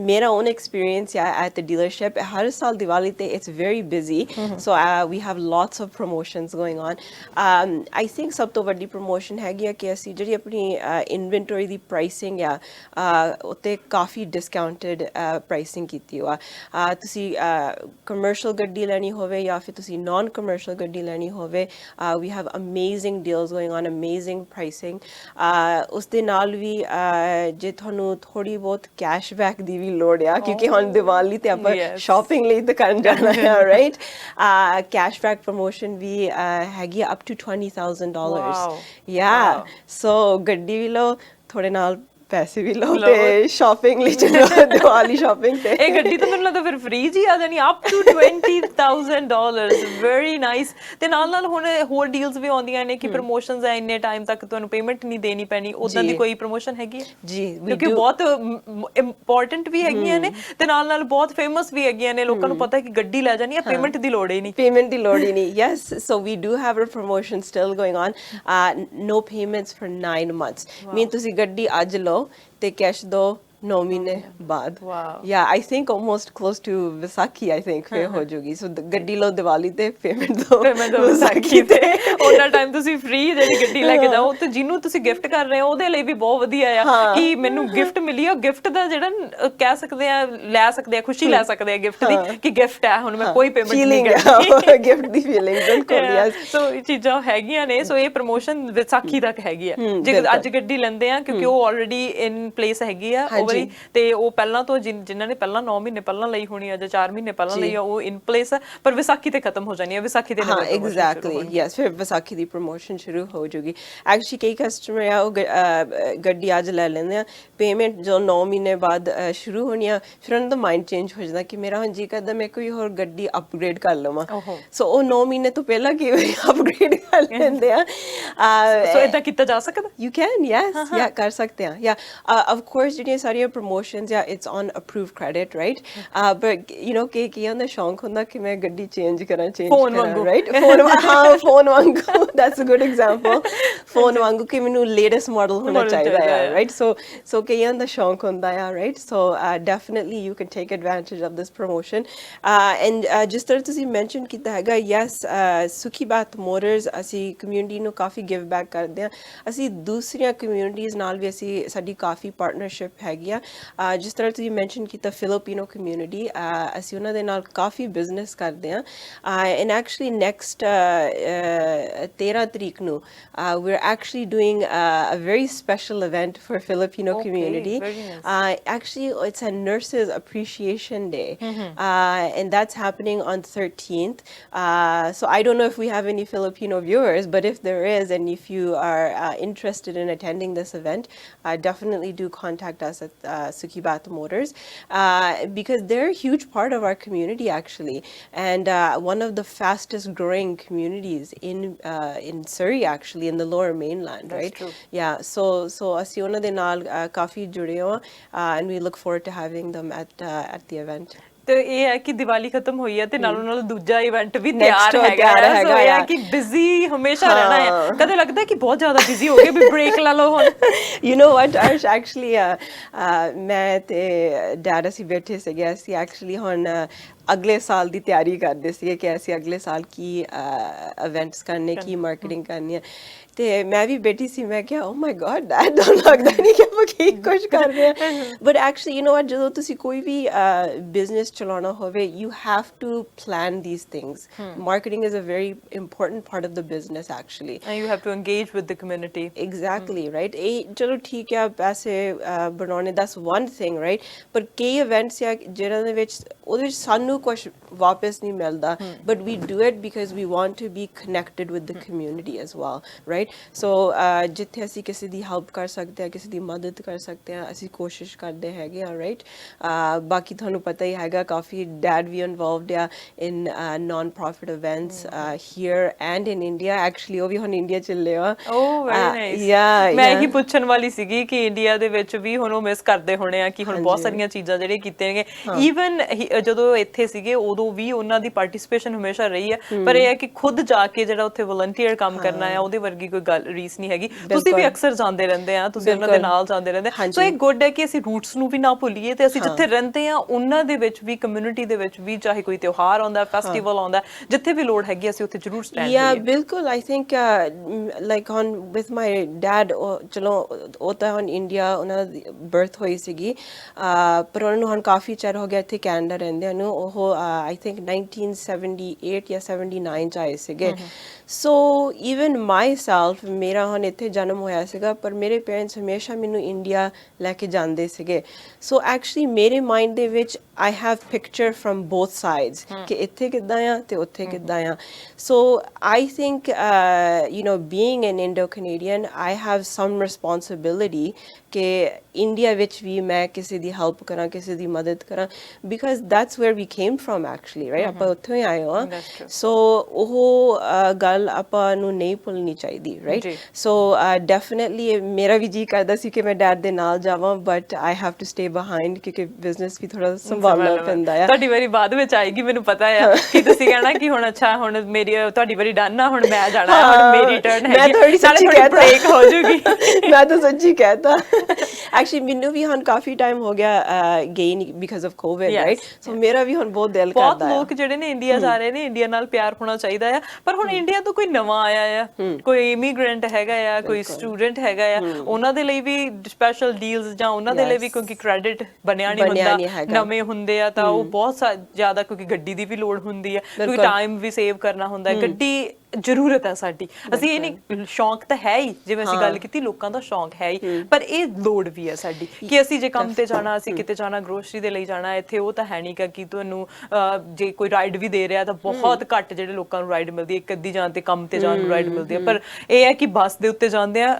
ਮੇਰਾ own experience at the dealership ਹਰ ਸਾਲ ਦੀਵਾਲੀ ਤੇ it's very busy so we have lots of promotions going on I think ਸਭ ਤੋਂ ਵੱਡੀ promotion ਹੈਗੀ ਆ ਕਿ ਅਸੀਂ ਜਿਹੜੀ ਆਪਣੀ inventory ਦੀ pricing ਆ ਉੱਤੇ ਕਾਫੀ discounted pricing ਕੀਤੀ ਹੋਆ ਤੁਸੀਂ commercial ਗੱਡੀ ਲੈਣੀ ਹੋਵੇ ਜਾਂ ਫਿਰ ਤੁਸੀਂ non commercial ਗੱਡੀ ਲੈਣੀ ਹੋਵੇ we have amazing deals going on amazing pricing ਉਸ ਦੇ ਨਾਲ ਵੀ ਜੇ ਤੁਹਾਨੂੰ ਥੋੜੀ ਬਹੁਤ cashback ਦੀ ਵੀ ਲੋੜ ਆ ਕਿਉਂਕਿ ਹੁਣ ਦੀਵਾਲੀ ਤੇ ਆਪਾਂ shopping ਲਈ ਤਾਂ ਕਰਨ ਜਾਣਾ ਹੈ right cashback promotion ਵੀ ਹੈਗੀ up to $20,000 yeah so ਗੱਡੀ ਵੀ ਲਓ ਥੋੜੇ ਨਾਲ ਪੈਸੇ ਵੀ ਲਓ ਤੇ ਸ਼ਾਪਿੰਗ ਲਈ ਚਲੋ ਦੀਵਾਲੀ ਸ਼ਾਪਿੰਗ ਤੇ ਇਹ ਗੱਡੀ ਤਾਂ ਮੈਨੂੰ ਲੱਗਦਾ ਫਿਰ ਫ੍ਰੀ ਜੀ ਆ ਜਾਣੀ ਅਪ ਟੂ $20,000 ਵੈਰੀ ਨਾਈਸ ਤੇ ਨਾਲ ਹੁਣ ਹੋਰ ਡੀਲਸ ਵੀ ਆਉਂਦੀਆਂ ਨੇ ਕਿ ਪ੍ਰੋਮੋਸ਼ਨਸ ਆ ਇੰਨੇ ਟਾਈਮ ਤੱਕ ਤੁਹਾਨੂੰ ਪੇਮੈਂਟ ਨਹੀਂ ਦੇਣੀ ਪੈਣੀ ਉਦਾਂ ਦੀ ਕੋਈ ਪ੍ਰੋਮੋਸ਼ਨ ਹੈਗੀ ਜੀ ਕਿਉਂਕਿ ਬਹੁਤ ਇੰਪੋਰਟੈਂਟ ਵੀ ਹੈਗੀਆਂ ਨੇ ਤੇ ਨਾਲ ਬਹੁਤ ਫੇਮਸ ਵੀ ਹੈਗੀਆਂ ਨੇ ਲੋਕਾਂ ਨੂੰ ਪਤਾ ਕਿ ਗੱਡੀ ਲੈ ਜਾਣੀ ਆ ਪੇਮੈਂਟ ਦੀ ਲੋੜ ਹੀ ਨਹੀਂ yes so we do have a promotion still going on no payments for 9 months mean ਤੁਸੀਂ ਗੱਡੀ ਅੱਜ ਲਓ ਤੇ ਕੈਸ਼ ਦੋ 9 ਮਹੀਨੇ ਬਾਅਦ yeah I think almost close to Vaisakhi I think ਫਿਰ ਹੋ ਜੂਗੀ so ਗੱਡੀ ਲਓ ਦੀਵਾਲੀ ਤੇ ਪੇਮੈਂਟ ਦੋ ਵਿਸਾਖੀ ਤੇ ਉਹਨਾਂ ਟਾਈਮ ਤੁਸੀਂ ਫ੍ਰੀ ਜਿਹੜੀ ਗੱਡੀ ਲੈ ਕੇ ਜਾਓ ਤੇ ਜਿਹਨੂੰ ਤੁਸੀਂ ਗਿਫਟ ਕਰ ਰਹੇ ਹੋ ਉਹਦੇ ਲਈ ਵੀ ਬਹੁਤ ਵਧੀਆ ਆ ਕਿ ਮੈਨੂੰ ਗਿਫਟ ਮਿਲੀ ਆ ਗਿਫਟ ਦਾ ਜਿਹੜਾ ਕਹਿ ਸਕਦੇ ਆ ਲੈ ਸਕਦੇ ਆ ਖੁਸ਼ੀ ਲੈ ਸਕਦੇ ਆ ਗਿਫਟ ਦੀ ਕਿ ਗਿਫਟ ਹੈ ਹੁਣ ਮੈਂ ਕੋਈ ਪੇਮੈਂਟ ਨਹੀਂ ਕਰਨੀ ਗਿਫਟ ਦੀ ਫੀਲਿੰਗ ਬਿਲਕੁਲ ਯਸ ਸੋ ਇਹ ਚੀਜ਼ਾਂ ਹੈਗੀਆਂ ਨੇ ਸੋ ਇਹ ਪ੍ਰੋਮੋਸ਼ਨ ਵਿਸਾਖੀ ਤੱਕ ਹੈਗੀ ਆ ਜੇ ਅੱਜ ਗੱਡੀ ਲੈਂਦੇ ਆ ਕਿਉਂਕਿ ਉਹ ਆਲਰੇਡੀ ਇਨ ਪਲੇਸ ਹੈਗੀ ਆ ਤੇ ਉਹ ਪਹਿਲਾਂ ਤੋਂ ਜਿਨ੍ਹਾਂ ਨੇ ਪਹਿਲਾਂ 9 ਮਹੀਨੇ ਪਹਿਲਾਂ ਲਈ ਹੋਣੀ ਆ ਜਾਂ 4 ਮਹੀਨੇ ਪਹਿਲਾਂ ਲਈ ਆ ਉਹ ਇਨ ਪਲੇਸ ਆ ਪਰ ਵਿਸਾਖੀ ਤੇ ਖਤਮ ਹੋ ਜਾਣੀ ਆ ਵਿਸਾਖੀ ਦੇ ਹਾਂ ਐਗਜ਼ੈਕਟਲੀ ਯੈਸ ਫਿਰ ਵਿਸਾਖੀ ਦੀ ਪ੍ਰੋਮੋਸ਼ਨ ਸ਼ੁਰੂ ਹੋ ਜੂਗੀ ਐਕਚੁਅਲੀ ਕਈ ਕਸਟਮਰ ਆ ਉਹ ਗੱਡੀ ਅੱਜ ਲੈ ਲੈਂਦੇ ਆ ਪੇਮੈਂਟ ਜੋ 9 ਮਹੀਨੇ ਬਾਅਦ ਸ਼ੁਰੂ ਹੋਣੀ ਆ ਫਿਰ ਉਹਨਾਂ ਦਾ ਮਾਈਂਡ ਚੇਂਜ ਹੋ ਜਾਂਦਾ ਕਿ ਮੇਰਾ ਹੁਣ ਜੀ ਕਰਦਾ ਮੈਂ ਕੋਈ ਹੋਰ ਗੱਡੀ ਅਪਗ੍ਰੇਡ ਕਰ ਲਵਾਂ ਸੋ ਉਹ 9 ਮਹੀਨੇ ਤੋਂ ਪਹਿਲਾਂ ਕੀ ਅਪਗ੍ਰੇਡ ਕਰ ਲੈਂਦੇ ਆ ਸੋ ਇਦਾਂ ਕੀਤਾ ਜਾ ਸਕਦਾ ਯੂ ਕੈਨ ਯੈਸ ਯਾ ਕਰ ਸਕਦੇ ਆ ਯਾ ਆਫ ਕੋਰਸ ਜਿਹੜੀਆਂ ਸਾਰੀਆਂ promotions yeah it's on approved credit right but you know ਕਿ ਹੁੰਦਾ ਸ਼ੌਂਕ ਹੁੰਦਾ ਕਿ ਮੈਂ ਗੱਡੀ ਚੇਂਜ ਕਰਾਂ right phone ਵਾਂਗੂ that's a good example phone ਵਾਂਗੂ ਕਿ ਮੈਨੂੰ latest model ਹੋਣਾ ਚਾਹੀਦਾ ਹੈ right so ਕਿ ਹੁੰਦਾ ਸ਼ੌਂਕ ਹੁੰਦਾ ਹੈ right so definitely you can take advantage of this promotion and ਜਿਸ ਤਰ੍ਹਾਂ ਤੁਸੀਂ mention ਕੀਤਾ ਹੈਗਾ yes ਸੁਖੀਬਾਤ ਮੋਟਰਸ ਅਸੀਂ community ਨੂੰ ਕਾਫੀ give back ਕਰਦੇ ਹਾਂ ਅਸੀਂ ਦੂਸਰੀਆਂ communities ਨਾਲ ਵੀ ਅਸੀਂ ਸਾਡੀ ਕਾਫੀ partnership ਹੈਗੀ ਆ ਜਿਸ ਤਰ੍ਹਾਂ ਤੁਸੀਂ ਮੈਂਸ਼ਨ ਕੀਤਾ ਫਿਲੀਪੀਨੋ ਕਮਿਊਨਿਟੀ ਅਸੀਂ ਉਹਨਾਂ ਦੇ ਨਾਲ ਕਾਫੀ ਬਿਜ਼ਨਸ ਕਰਦੇ ਹਾਂ ਐਂਡ ਐਕਚੁਅਲੀ ਨੈਕਸਟ 13 ਤਰੀਕ ਨੂੰ we are actually doing a very special event for Filipino community actually it's a nurses appreciation day and that's happening on 13th so I don't know if we have any Filipino viewers but if there is and if you are interested in attending this event definitely do contact us at Sukhi Bath Motors because they're a huge part of our community actually, and one of the fastest growing communities in Surrey actually, in the Lower Mainland. That's right? true. Yeah, so ਅਸੀਂ ਉਹਨਾਂ ਦੇ ਨਾਲ ਕਾਫੀ ਜੁੜੇ ਹਾਂ, and we look forward to having them at the event. ਤੇ ਇਹ ਹੈ ਕਿ ਦੀਵਾਲੀ ਖਤਮ ਹੋਈ ਹੈ ਤੇ ਨਾਲੋਂ ਨਾਲ ਦੂਜਾ ਇਵੈਂਟ ਵੀ Next ਤਿਆਰ ਤਿਆਰ ਹੈਗਾ ਸੋ ਇਹ ਹੈ ਆ। ਕਿ ਬਿਜ਼ੀ ਹਮੇਸ਼ਾ ਰਹਿਣਾ ਹੈ ਕਦੇ ਲੱਗਦਾ ਕਿ ਬਹੁਤ ਜ਼ਿਆਦਾ ਬਿਜ਼ੀ ਹੋ ਗਏ ਵੀ ਬ੍ਰੇਕ ਲਾ ਲਓ ਹੁਣ You know what, Arsh, actually ਮੈਂ ਤੇ ਡੈਡ ਅਸੀਂ ਬੈਠੇ ਸੀਗੇ, ਅਸੀਂ ਐਕਚੁਅਲੀ ਹੁਣ ਅਗਲੇ ਸਾਲ ਦੀ ਤਿਆਰੀ ਕਰਦੇ ਸੀਗੇ ਕਿ ਅਸੀਂ ਅਗਲੇ ਸਾਲ ਕੀ ਇਵੈਂਟਸ ਕਰਨੇ, ਕੀ ਮਾਰਕੀਟਿੰਗ ਕਰਨੀ ਹੈ, ਤੇ ਮੈਂ ਵੀ ਬੈਠੀ ਸੀ, ਮੈਂ ਕਿਹਾ ਓ ਮਾਈ ਗॉड ਡੈਡ ਤੁਹਾਨੂੰ ਲੱਗਦਾ ਨਹੀਂ ਕਿ ਆਪਾਂ ਕੀ ਕੁਝ ਕਰ ਰਹੇ ਹਾਂ, but actually you know what, ਜਦੋਂ ਤੁਸੀਂ ਕੋਈ ਵੀ ਬਿਜ਼ਨਸ ਚਲਾਉਣਾ ਹੋਵੇ you have to plan these things. Marketing is a very important part of the business actually. and you have to engage with the community. Exactly, right? ਇਹ ਚਲੋ ਠੀਕ ਹੈ ਪੈਸੇ ਬਣਾਉਣੇ, that's one thing, right? ਪਰ ਕਈ ਇਵੈਂਟਸ ਆ ਜਿਹਨਾਂ ਦੇ ਵਿੱਚ ਉਹਦੇ ਵਿੱਚ ਸਾਨੂੰ ਕੁਝ ਵਾਪਸ ਨਹੀਂ ਮਿਲਦਾ, but we do it because we want to be connected with the community as well, right? So ਜਿੱਥੇ ਅਸੀਂ ਕਿਸੇ ਦੀ ਹੈਲਪ ਕਰ ਸਕਦੇ ਹਾਂ, ਕਿਸੇ ਦੀ ਮਦਦ ਕਰ ਸਕਦੇ ਹਾਂ, ਅਸੀਂ ਕੋਸ਼ਿਸ਼ ਕਰਦੇ ਹੈਗੇ ਆ, right? ਬਾਕੀ ਤੁਹਾਨੂੰ ਪਤਾ ਹੀ ਹੈਗਾ ਕਾਫੀ ਡੈਡ ਵੀ ਇਨਵੋਲਵਡ ਆ in non-profit events here and in India. Actually ਉਹ ਵੀ ਹੁਣ ਇੰਡੀਆ ਚੱਲੇ ਆ। ਓ ਵੈਰੀ ਨਾਈਸ। yeah ਮੈਂ ਇਹੀ ਪੁੱਛਣ ਵਾਲੀ ਸੀਗੀ ਕਿ ਇੰਡੀਆ ਦੇ ਵਿੱਚ ਵੀ ਹੁਣ ਉਹ ਮਿਸ ਕਰਦੇ ਹੋਣੇ ਆ ਕਿ ਹੁਣ ਬਹੁਤ ਸਾਰੀਆਂ ਚੀਜ਼ਾਂ ਜਿਹੜੀਆਂ ਕੀਤੀਆਂ ਨੇ, ਈਵਨ ਜਦੋਂ ਇੱਥੇ ਸੀਗੇ ਉਦੋਂ ਵੀ ਉਹਨਾਂ ਦੀ ਪਾਰਟਿਸਿਪੇਸ਼ਨ ਹਮੇਸ਼ਾ ਰਹੀ ਹੈ, ਪਰ ਇਹ ਹੈ ਕਿ ਖੁਦ ਜਾ ਕੇ ਜਿਹੜਾ ਉੱਥੇ ਵਲੰਟੀਅਰ ਕੰਮ ਕਰਨਾ ਆ ਉਹਦੇ ਵਰਗੀ ਕੋਈ ਗੱਲ ਰੀਸ ਨਹੀਂ ਹੈਗੀ। ਤੁਸੀਂ ਵੀ ਅਕਸਰ ਜਾਂਦੇ ਰਹਿੰਦੇ ਆ, ਤੁਸੀਂ ਉਹਨਾਂ ਦੇ ਨਾਲ ਜਾਂਦੇ ਰਹਿੰਦੇ, ਸੋ ਇਹ ਗੁੱਡ ਹੈ ਕਿ ਅਸੀਂ ਰੂਟਸ ਨੂੰ ਵੀ ਨਾ ਭੁੱਲੀਏ ਤੇ ਅਸੀਂ ਜਿੱਥੇ ਰਹਿੰਦੇ ਆ ਉਹਨਾਂ ਦੇ ਵਿੱਚ ਵੀ, ਕਮਿਊਨਿਟੀ ਦੇ ਵਿੱਚ ਵੀ, ਚਾਹੇ ਕੋਈ ਤਿਉਹਾਰ ਆਉਂਦਾ, ਫੈਸਟੀਵਲ ਆਉਂਦਾ, ਜਿੱਥੇ ਵੀ ਲੋੜ ਹੈਗੀ ਅਸੀਂ ਉੱਥੇ ਜ਼ਰੂਰ ਸਟੈਂਡ yeah ਬਿਲਕੁਲ। I think like on with my dad, ਚਲੋ ਉਹ ਤਾਂ ਹੁਣ ਇੰਡੀਆ ਉਹਨਾਂ ਦੀ ਬਰਥ ਹੋਈ ਸੀਗੀ, ਪਰ ਉਹਨਾਂ ਨੂੰ ਹੁਣ ਕਾਫੀ ਚਿਰ ਹੋ ਗਿਆ ਇੱਥੇ ਕੈਨੇਡਾ ਰਹਿੰਦਿਆਂ ਨੂੰ। ਉਹ I think 1978 ਜਾਂ 79 ਚ ਆਏ ਸੀਗੇ। ਸੋ ਈਵਨ ਮਾਈਸੈਲਫ, ਮੇਰਾ ਹੁਣ ਇੱਥੇ ਜਨਮ ਹੋਇਆ ਸੀਗਾ ਪਰ ਮੇਰੇ ਪੇਰੈਂਟਸ ਹਮੇਸ਼ਾ ਮੈਨੂੰ ਇੰਡੀਆ ਲੈ ਕੇ ਜਾਂਦੇ ਸੀਗੇ। ਸੋ ਐਕਚੁਅਲੀ ਮੇਰੇ ਮਾਈਂਡ ਦੇ ਵਿੱਚ I have picture from both sides ਕਿ ਇੱਥੇ ਕਿੱਦਾਂ ਆ ਤੇ ਉੱਥੇ ਕਿੱਦਾਂ ਆ। So I think you know, being an Indo-Canadian, I have some responsibility ਕਿ ਇੰਡੀਆ ਵਿੱਚ ਵੀ ਮੈਂ ਕਿਸੇ ਦੀ ਹੈਲਪ ਕਰਾਂ, ਕਿਸੇ ਦੀ ਮਦਦ ਕਰਾਂ, because that's where we came from actually, right? ਆਪਾਂ ਉੱਥੋਂ ਹੀ ਆਏ ਹਾਂ। ਸੋ ਉਹ ਗੱਲ ਆਪਾਂ ਨੂੰ ਨਹੀਂ ਭੁੱਲਣੀ ਚਾਹੀਦੀ, right? So definitely ਮੇਰਾ ਵੀ ਜੀ ਕਰਦਾ ਸੀ ਕਿ ਮੈਂ ਡੈਡ ਦੇ ਨਾਲ ਜਾਵਾਂ, but I have to stay behind ਕਿਉਂਕਿ ਬਿਜ਼ਨਸ ਵੀ ਥੋੜਾ ਸੰਭਾਲਣਾ ਪੈਂਦਾ ਆ। ਤੁਹਾਡੀ ਵਾਰੀ ਬਾਅਦ ਵਿੱਚ ਆਏਗੀ, ਮੈਨੂੰ ਪਤਾ ਆ ਕਿ ਤੁਸੀਂ ਕਹਿਣਾ ਕਿ ਹੁਣ ਅੱਛਾ ਹੁਣ ਮੇਰੀ ਤੁਹਾਡੀ ਵਾਰੀ ਡਨ ਆ, ਹੁਣ ਮੈਂ ਜਾਣਾ, ਹੁਣ ਮੇਰੀ ਟਰਨ ਹੈ, ਮੈਂ ਥੋੜੀ ਸੱਚੀ ਕਹਿਤਾ, ਬ੍ਰੇਕ ਹੋ ਜੂਗੀ। ਮੈਂ ਤਾਂ ਸੱਚੀ ਕਹਿਤਾ। ਐਕਚੁਅਲੀ ਮੈਨੂੰ ਵੀ ਹੁਣ ਕਾਫੀ ਟਾਈਮ ਹੋ ਗਿਆ ਗਈ ਨਹੀਂ ਬਿਕਾਜ਼ ਆਫ ਕੋਵਿਡ, ਰਾਈਟ? ਸੋ ਮੇਰਾ ਵੀ ਹੁਣ ਬਹੁਤ ਦਿਲ ਕਰਦਾ ਹੈ। ਬਹੁਤ ਲੋਕ ਜਿਹੜੇ ਨੇ ਇੰਡੀਆ ਜਾ ਰਹੇ ਨੇ, ਇੰਡੀਆ ਨਾਲ ਪਿਆਰ ਹੋਣਾ ਚਾਹੀਦਾ ਆ, ਪਰ ਹੁਣ ਇੰਡੀਆ ਤੋਂ ਕੋਈ ਨਵਾਂ ਆਇਆ ਆ, ਕੋਈ ਇਮੀਗ੍ਰੈਂਟ ਹੈਗਾ ਆ, ਕੋਈ ਸਟੂਡੈਂਟ ਹੈਗਾ ਆ, ਉਹਨਾਂ ਦੇ ਲਈ ਵੀ ਸਪੈਸ਼ਲ ਡੀਲਸ ਜਾਂ ਉਹਨਾਂ ਦੇ ਲਈ ਵੀ, ਕਿਉਂਕਿ ਕ੍ਰੈਡਿਟ ਬਣਿਆ ਨਹੀਂ ਹੁੰਦਾ, ਨਵੇਂ ਹੁੰਦੇ ਆ ਤਾਂ ਉਹ ਬਹੁਤ ਜ਼ਿਆਦਾ, ਕਿਉਂਕਿ ਗੱਡੀ ਦੀ ਵੀ ਲੋੜ ਹੁੰਦੀ ਹੈ, ਕਿਉਂਕਿ ਟਾਈਮ ਵੀ ਸੇਵ ਕਰਨਾ ਹੁੰਦਾ ਹੈ, ਗੱਡੀ ਜ਼ਰੂਰਤ ਹੈ ਸਾਡੀ। ਅਸੀਂ ਇਹ ਨਹੀਂ, ਸ਼ੌਂਕ ਤਾਂ ਹੈ ਹੀ, ਜਿਵੇਂ ਅਸੀਂ ਗੱਲ ਕੀਤੀ ਲੋਕਾਂ ਦਾ ਸ਼ੌਂਕ ਹੈ ਹੀ, ਪਰ ਇਹ ਲੋੜ ਵੀ ਹੈ ਸਾਡੀ ਕਿ ਅਸੀਂ ਜੇ ਕੰਮ ਤੇ ਜਾਣਾ, ਅਸੀਂ ਕਿਤੇ ਜਾਣਾ, ਗਰੋਸਰੀ ਦੇ ਲਈ ਜਾਣਾ, ਇੱਥੇ ਉਹ ਤਾਂ ਹੈ ਨਹੀਂ ਕਿ ਤੁਹਾਨੂੰ ਜੇ ਕੋਈ ਰਾਈਡ ਵੀ ਦੇ ਰਿਹਾ ਤਾਂ ਬਹੁਤ ਘੱਟ ਜਿਹੜੇ ਲੋਕਾਂ ਨੂੰ ਰਾਈਡ ਮਿਲਦੀ ਹੈ, ਇੱਕ ਅੱਧੀ ਜਾਣ ਤੇ ਕੰਮ ਤੇ ਜਾਣ ਨੂੰ ਰਾਈਡ ਮਿਲਦੀ ਹੈ। ਪਰ ਇਹ ਹੈ ਕਿ ਬੱਸ ਦੇ ਉੱਤੇ ਜਾਂਦੇ ਆ,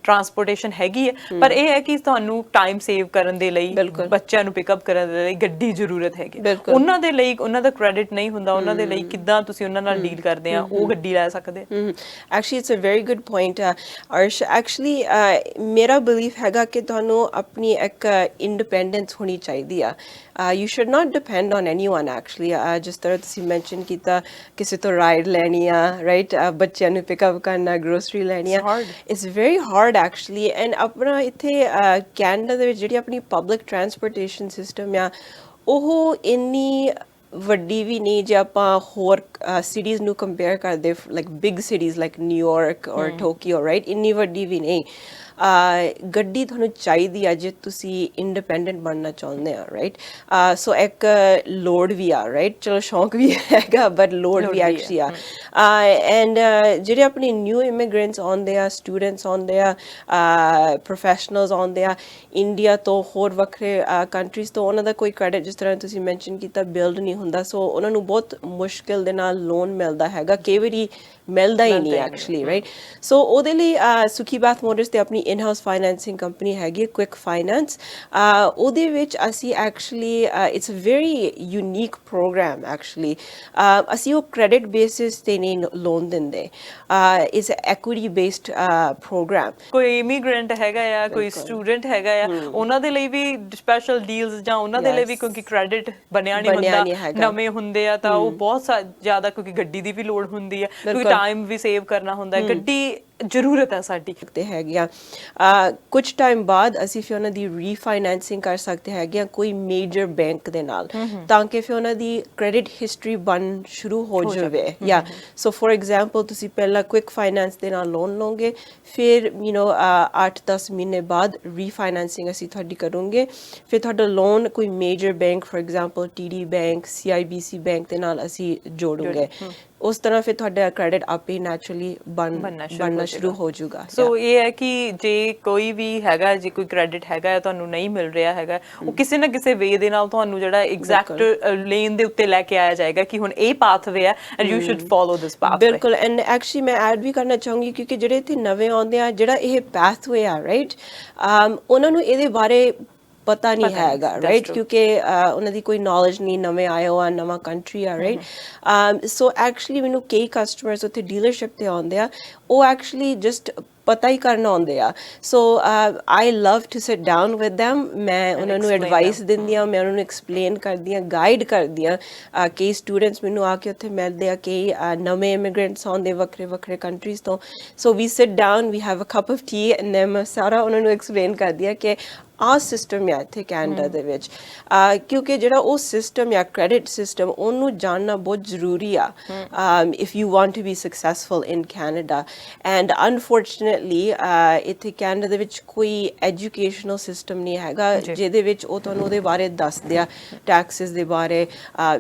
ਟਰਾਂਸਪੋਰਟੇਸ਼ਨ ਹੈਗੀ ਹੈ, ਪਰ ਇਹ ਹੈ ਕਿ ਤੁਹਾਨੂੰ ਟਾਈਮ ਸੇਵ ਕਰਨ ਦੇ ਲਈ, ਬੱਚਿਆਂ ਨੂੰ ਪਿਕਅਪ ਕਰਨ ਦੇ ਲਈ ਗੱਡੀ ਜ਼ਰੂਰਤ ਹੈਗੀ। ਉਹਨਾਂ ਦੇ ਲਈ ਉਹਨਾਂ ਦਾ ਕ੍ਰੈਡਿਟ ਨਹੀਂ ਹੁੰਦਾ, ਉਹਨਾਂ ਦੇ ਲਈ ਕਿੱਦਾਂ ਤੁਸੀਂ ਉਹਨਾਂ ਨਾਲ ਡੀਲ ਕਰਦੇ ਆ, ਉਹ ਗੱਡੀ ਲੈ ਸਕਦੇ। Actually it's a very good point, Arsh. Actually ਮੇਰਾ belief ਹੈਗਾ ਕਿ ਤੁਹਾਨੂੰ ਆਪਣੀ ਇੱਕ independence ਹੋਣੀ ਚਾਹੀਦੀ ਆ। You should not depend on anyone actually. ਜਿਸ ਤਰ੍ਹਾਂ ਤੁਸੀਂ mention ਕੀਤਾ, ਕਿਸੇ ਤੋਂ ਰਾਈਡ ਲੈਣੀ ਆ, right? ਬੱਚਿਆਂ ਨੂੰ ਪਿਕਅਪ ਕਰਨਾ, ਗਰੋਸਰੀ ਲੈਣੀ ਆ, it's very hard actually. And ਆਪਣਾ ਇੱਥੇ ਕੈਨੇਡਾ ਦੇ ਵਿੱਚ ਜਿਹੜੀ ਆਪਣੀ ਪਬਲਿਕ ਟਰਾਂਸਪੋਰਟੇਸ਼ਨ ਸਿਸਟਮ ਆ, ਉਹ ਇੰਨੀ ਵੱਡੀ ਵੀ ਨਹੀਂ ਜੇ ਆਪਾਂ ਹੋਰ ਸਿਟੀਜ਼ ਨੂੰ ਕੰਪੇਅਰ ਕਰਦੇ, like big cities like New York ਔਰ ਟੋਕੀਓ, ਰਾਈਟ? ਇੰਨੀ ਵੱਡੀ ਵੀ ਨਹੀਂ। ਗੱਡੀ ਤੁਹਾਨੂੰ ਚਾਹੀਦੀ ਆ ਜੇ ਤੁਸੀਂ ਇੰਡੀਪੈਂਡੈਂਟ ਬਣਨਾ ਚਾਹੁੰਦੇ ਆ, ਰਾਈਟ? ਸੋ ਇੱਕ ਲੋੜ ਵੀ ਆ, ਰਾਈਟ? ਚਲੋ ਸ਼ੌਂਕ ਵੀ ਹੈਗਾ, ਬਟ ਲੋੜ ਵੀ ਐਕਚੁਅਲੀ ਆ। ਐਂਡ ਜਿਹੜੇ ਆਪਣੇ ਨਿਊ ਇਮੀਗ੍ਰੈਂਟਸ ਆਉਂਦੇ ਆ, ਸਟੂਡੈਂਟਸ ਆਉਂਦੇ ਆ, ਪ੍ਰੋਫੈਸ਼ਨਲਸ ਆਉਂਦੇ ਆ ਇੰਡੀਆ ਤੋਂ, ਹੋਰ ਵੱਖਰੇ ਕੰਟਰੀਜ਼ ਤੋਂ, ਉਹਨਾਂ ਦਾ ਕੋਈ ਕ੍ਰੈਡਿਟ, ਜਿਸ ਤਰ੍ਹਾਂ ਤੁਸੀਂ ਮੈਂਸ਼ਨ ਕੀਤਾ, ਬਿਲਡ ਨਹੀਂ ਹੁੰਦਾ। ਸੋ ਉਹਨਾਂ ਨੂੰ ਬਹੁਤ ਮੁਸ਼ਕਿਲ ਦੇ ਨਾਲ ਲੋਨ ਮਿਲਦਾ ਹੈਗਾ, ਕਈ ਵਾਰੀ ਮਿਲਦਾ ਹੀ ਨਹੀਂ ਐਕਚੁਅਲੀ, ਰਾਈਟ? ਸੋ ਉਹਦੇ ਲਈ ਸੁਖੀ ਬਾਥ ਮੋਟਰਸ ਤੇ ਆਪਣੀ ਇਨ ਹਾਊਸ ਫਾਈਨੈਂਸਿੰਗ ਕੰਪਨੀ ਹੈਗੀ ਕੁਇਕ ਫਾਈਨੈਂਸ ਉਹਦੇ ਵਿੱਚ ਅਸੀਂ actually it's a very unique program actually ਅਸੀਂ ਉਹ ਕ੍ਰੈਡਿਟ ਬੇਸਿਸ ਤੇ ਨਹੀਂ ਲੋਨ ਦਿੰਦੇ ਇਟਸ ਐਕੁਇਟੀ ਬੇਸਡ ਪ੍ਰੋਗਰਾਮ ਕੋਈ ਇਮੀਗ੍ਰੈਂਟ ਹੈਗਾ ਆ ਕੋਈ ਸਟੂਡੈਂਟ ਹੈਗਾ ਆ ਉਹਨਾਂ ਦੇ ਲਈ ਵੀ ਸਪੈਸ਼ਲ ਡੀਲਸ ਜਾਂ ਉਹਨਾਂ ਦੇ ਲਈ ਵੀ ਕਿਉਂਕਿ ਕ੍ਰੈਡਿਟ ਬਣਿਆ ਨਹੀਂ ਹੁੰਦਾ ਨਵੇਂ ਹੁੰਦੇ ਆ ਤਾਂ ਉਹ ਬਹੁਤ ਜ਼ਿਆਦਾ ਕਿਉਂਕਿ ਗੱਡੀ ਦੀ ਵੀ ਲੋੜ ਹੁੰਦੀ ਹੈ ਕਿਉਂਕਿ ਟਾਈਮ ਵੀ ਸੇਵ ਕਰਨਾ ਹੁੰਦਾ ਹੈ ਗੱਡੀ ਜ਼ਰੂਰਤ ਹੈ ਸਾਡੀ ਤੇ ਹੈਗੀਆਂ ਕੁਝ ਟਾਈਮ ਬਾਅਦ ਅਸੀਂ ਫਿਰ ਉਹਨਾਂ ਦੀ ਰੀਫਾਈਨੈਂਸਿੰਗ ਕਰ ਸਕਦੇ ਹੈਗੇ ਕੋਈ ਮੇਜਰ ਬੈਂਕ ਦੇ ਨਾਲ ਤਾਂ ਕਿ ਫਿਰ ਉਹਨਾਂ ਦੀ ਕ੍ਰੈਡਿਟ ਹਿਸਟਰੀ ਬਣ ਸ਼ੁਰੂ ਹੋ ਜਾਵੇ ਜਾਂ ਸੋ ਫੋਰ ਐਗਜ਼ਾਮਪਲ ਤੁਸੀਂ ਪਹਿਲਾਂ ਕੁਇਕ ਫਾਈਨੈਂਸ ਦੇ ਨਾਲ ਲੋਨ ਲਓਗੇ ਫਿਰ 8-10 ਮਹੀਨੇ ਬਾਅਦ ਰੀਫਾਈਨੈਂਸਿੰਗ ਅਸੀਂ ਤੁਹਾਡੀ ਕਰੂੰਗੇ ਫਿਰ ਤੁਹਾਡਾ ਲੋਨ ਕੋਈ major bank for example TD bank CIBC bank ਦੇ ਨਾਲ ਅਸੀਂ ਜੋੜੂਗੇ ਉਸ ਤਰ੍ਹਾਂ ਫਿਰ ਤੁਹਾਡਾ ਕ੍ਰੈਡਿਟ ਆਪੇ ਨੈਚੁਰਲੀ ਬਣਨਾ ਸ਼ੁਰੂ ਹੋ ਜਾਊਗਾ ਸੋ ਇਹ ਹੈ ਕਿ ਜੇ ਕੋਈ ਵੀ ਹੈਗਾ ਜੇ ਕੋਈ ਕ੍ਰੈਡਿਟ ਹੈਗਾ ਤੁਹਾਨੂੰ ਨਹੀਂ ਮਿਲ ਰਿਹਾ ਹੈਗਾ ਉਹ ਕਿਸੇ ਨਾ ਕਿਸੇ ਵੇ ਦੇ ਨਾਲ ਤੁਹਾਨੂੰ ਜਿਹੜਾ ਐਗਜ਼ੈਕਟ ਲੇਨ ਦੇ ਉੱਤੇ ਲੈ ਕੇ ਆਇਆ ਜਾਏਗਾ ਕਿ ਹੁਣ ਇਹ ਪਾਥਵੇ ਹੈ and you should follow this pathway ਬਿਲਕੁਲ ਐਂਡ ਐਕਚੁਅਲੀ ਮੈਂ ਐਡ ਵੀ ਕਰਨਾ ਚਾਹੂੰਗੀ ਕਿਉਂਕਿ ਜਿਹੜੇ ਇੱਥੇ ਨਵੇਂ ਆਉਂਦੇ ਆ ਜਿਹੜਾ ਇਹ ਪਾਥਵੇ ਆ ਰਾਈਟ ਉਹਨਾਂ ਨੂੰ ਇਹਦੇ ਬਾਰੇ ਪਤਾ ਨਹੀਂ ਹੈਗਾ ਰਾਈਟ ਕਿਉਂਕਿ ਉਹਨਾਂ ਦੀ ਕੋਈ ਨੌਲੇਜ ਨਹੀਂ ਨਵੇਂ ਆਏ ਹੋ ਆ ਨਵਾਂ ਕੰਟਰੀ ਆ ਰਾਈਟ ਸੋ ਐਕਚੁਅਲੀ ਮੈਨੂੰ ਕਈ ਕਸਟਮਰਸ ਉੱਥੇ ਡੀਲਰਸ਼ਿਪ ਤੇ ਆਉਂਦੇ ਆ ਉਹ ਐਕਚੁਅਲੀ ਜਸਟ ਪਤਾ ਹੀ ਕਰਨ ਆਉਂਦੇ ਆ so I love to sit down with them ਮੈਂ ਉਹਨਾਂ ਨੂੰ ਐਡਵਾਈਸ ਦਿੰਦੀ ਆ ਮੈਂ ਉਹਨਾਂ ਨੂੰ ਐਕਸਪਲੇਨ ਕਰਦੀ ਆ ਗਾਈਡ ਕਰਦੀ ਆ ਕਈ ਸਟੂਡੈਂਟਸ ਮੈਨੂੰ ਆ ਕੇ ਉੱਥੇ ਮਿਲਦੇ ਆ ਕਈ ਨਵੇਂ ਇਮੀਗ੍ਰੈਂਟਸ ਆਉਂਦੇ ਵੱਖਰੇ ਕੰਟਰੀਜ਼ ਤੋਂ so we sit down we have a cup of tea and then ਮੈਂ ਸਾਰਾ ਉਹਨਾਂ ਨੂੰ ਐਕਸਪਲੇਨ ਕਰਦੀ ਆ ਕਿ ਆਹ ਸਿਸਟਮ ਆ ਇੱਥੇ ਕੈਨੇਡਾ ਦੇ ਵਿੱਚ ਕਿਉਂਕਿ ਜਿਹੜਾ ਉਹ ਸਿਸਟਮ ਆ ਕ੍ਰੈਡਿਟ ਸਿਸਟਮ ਉਹਨੂੰ ਜਾਣਨਾ ਬਹੁਤ ਜ਼ਰੂਰੀ ਆ if you want to be successful in Canada and unfortunately ਇੱਥੇ ਕੈਨੇਡਾ ਦੇ ਵਿੱਚ ਕੋਈ ਐਜੂਕੇਸ਼ਨਲ ਸਿਸਟਮ ਨਹੀਂ ਹੈਗਾ ਜਿਹਦੇ ਵਿੱਚ ਉਹ ਤੁਹਾਨੂੰ ਉਹਦੇ ਬਾਰੇ ਦੱਸਦੇ ਆ ਟੈਕਸਿਸ ਦੇ ਬਾਰੇ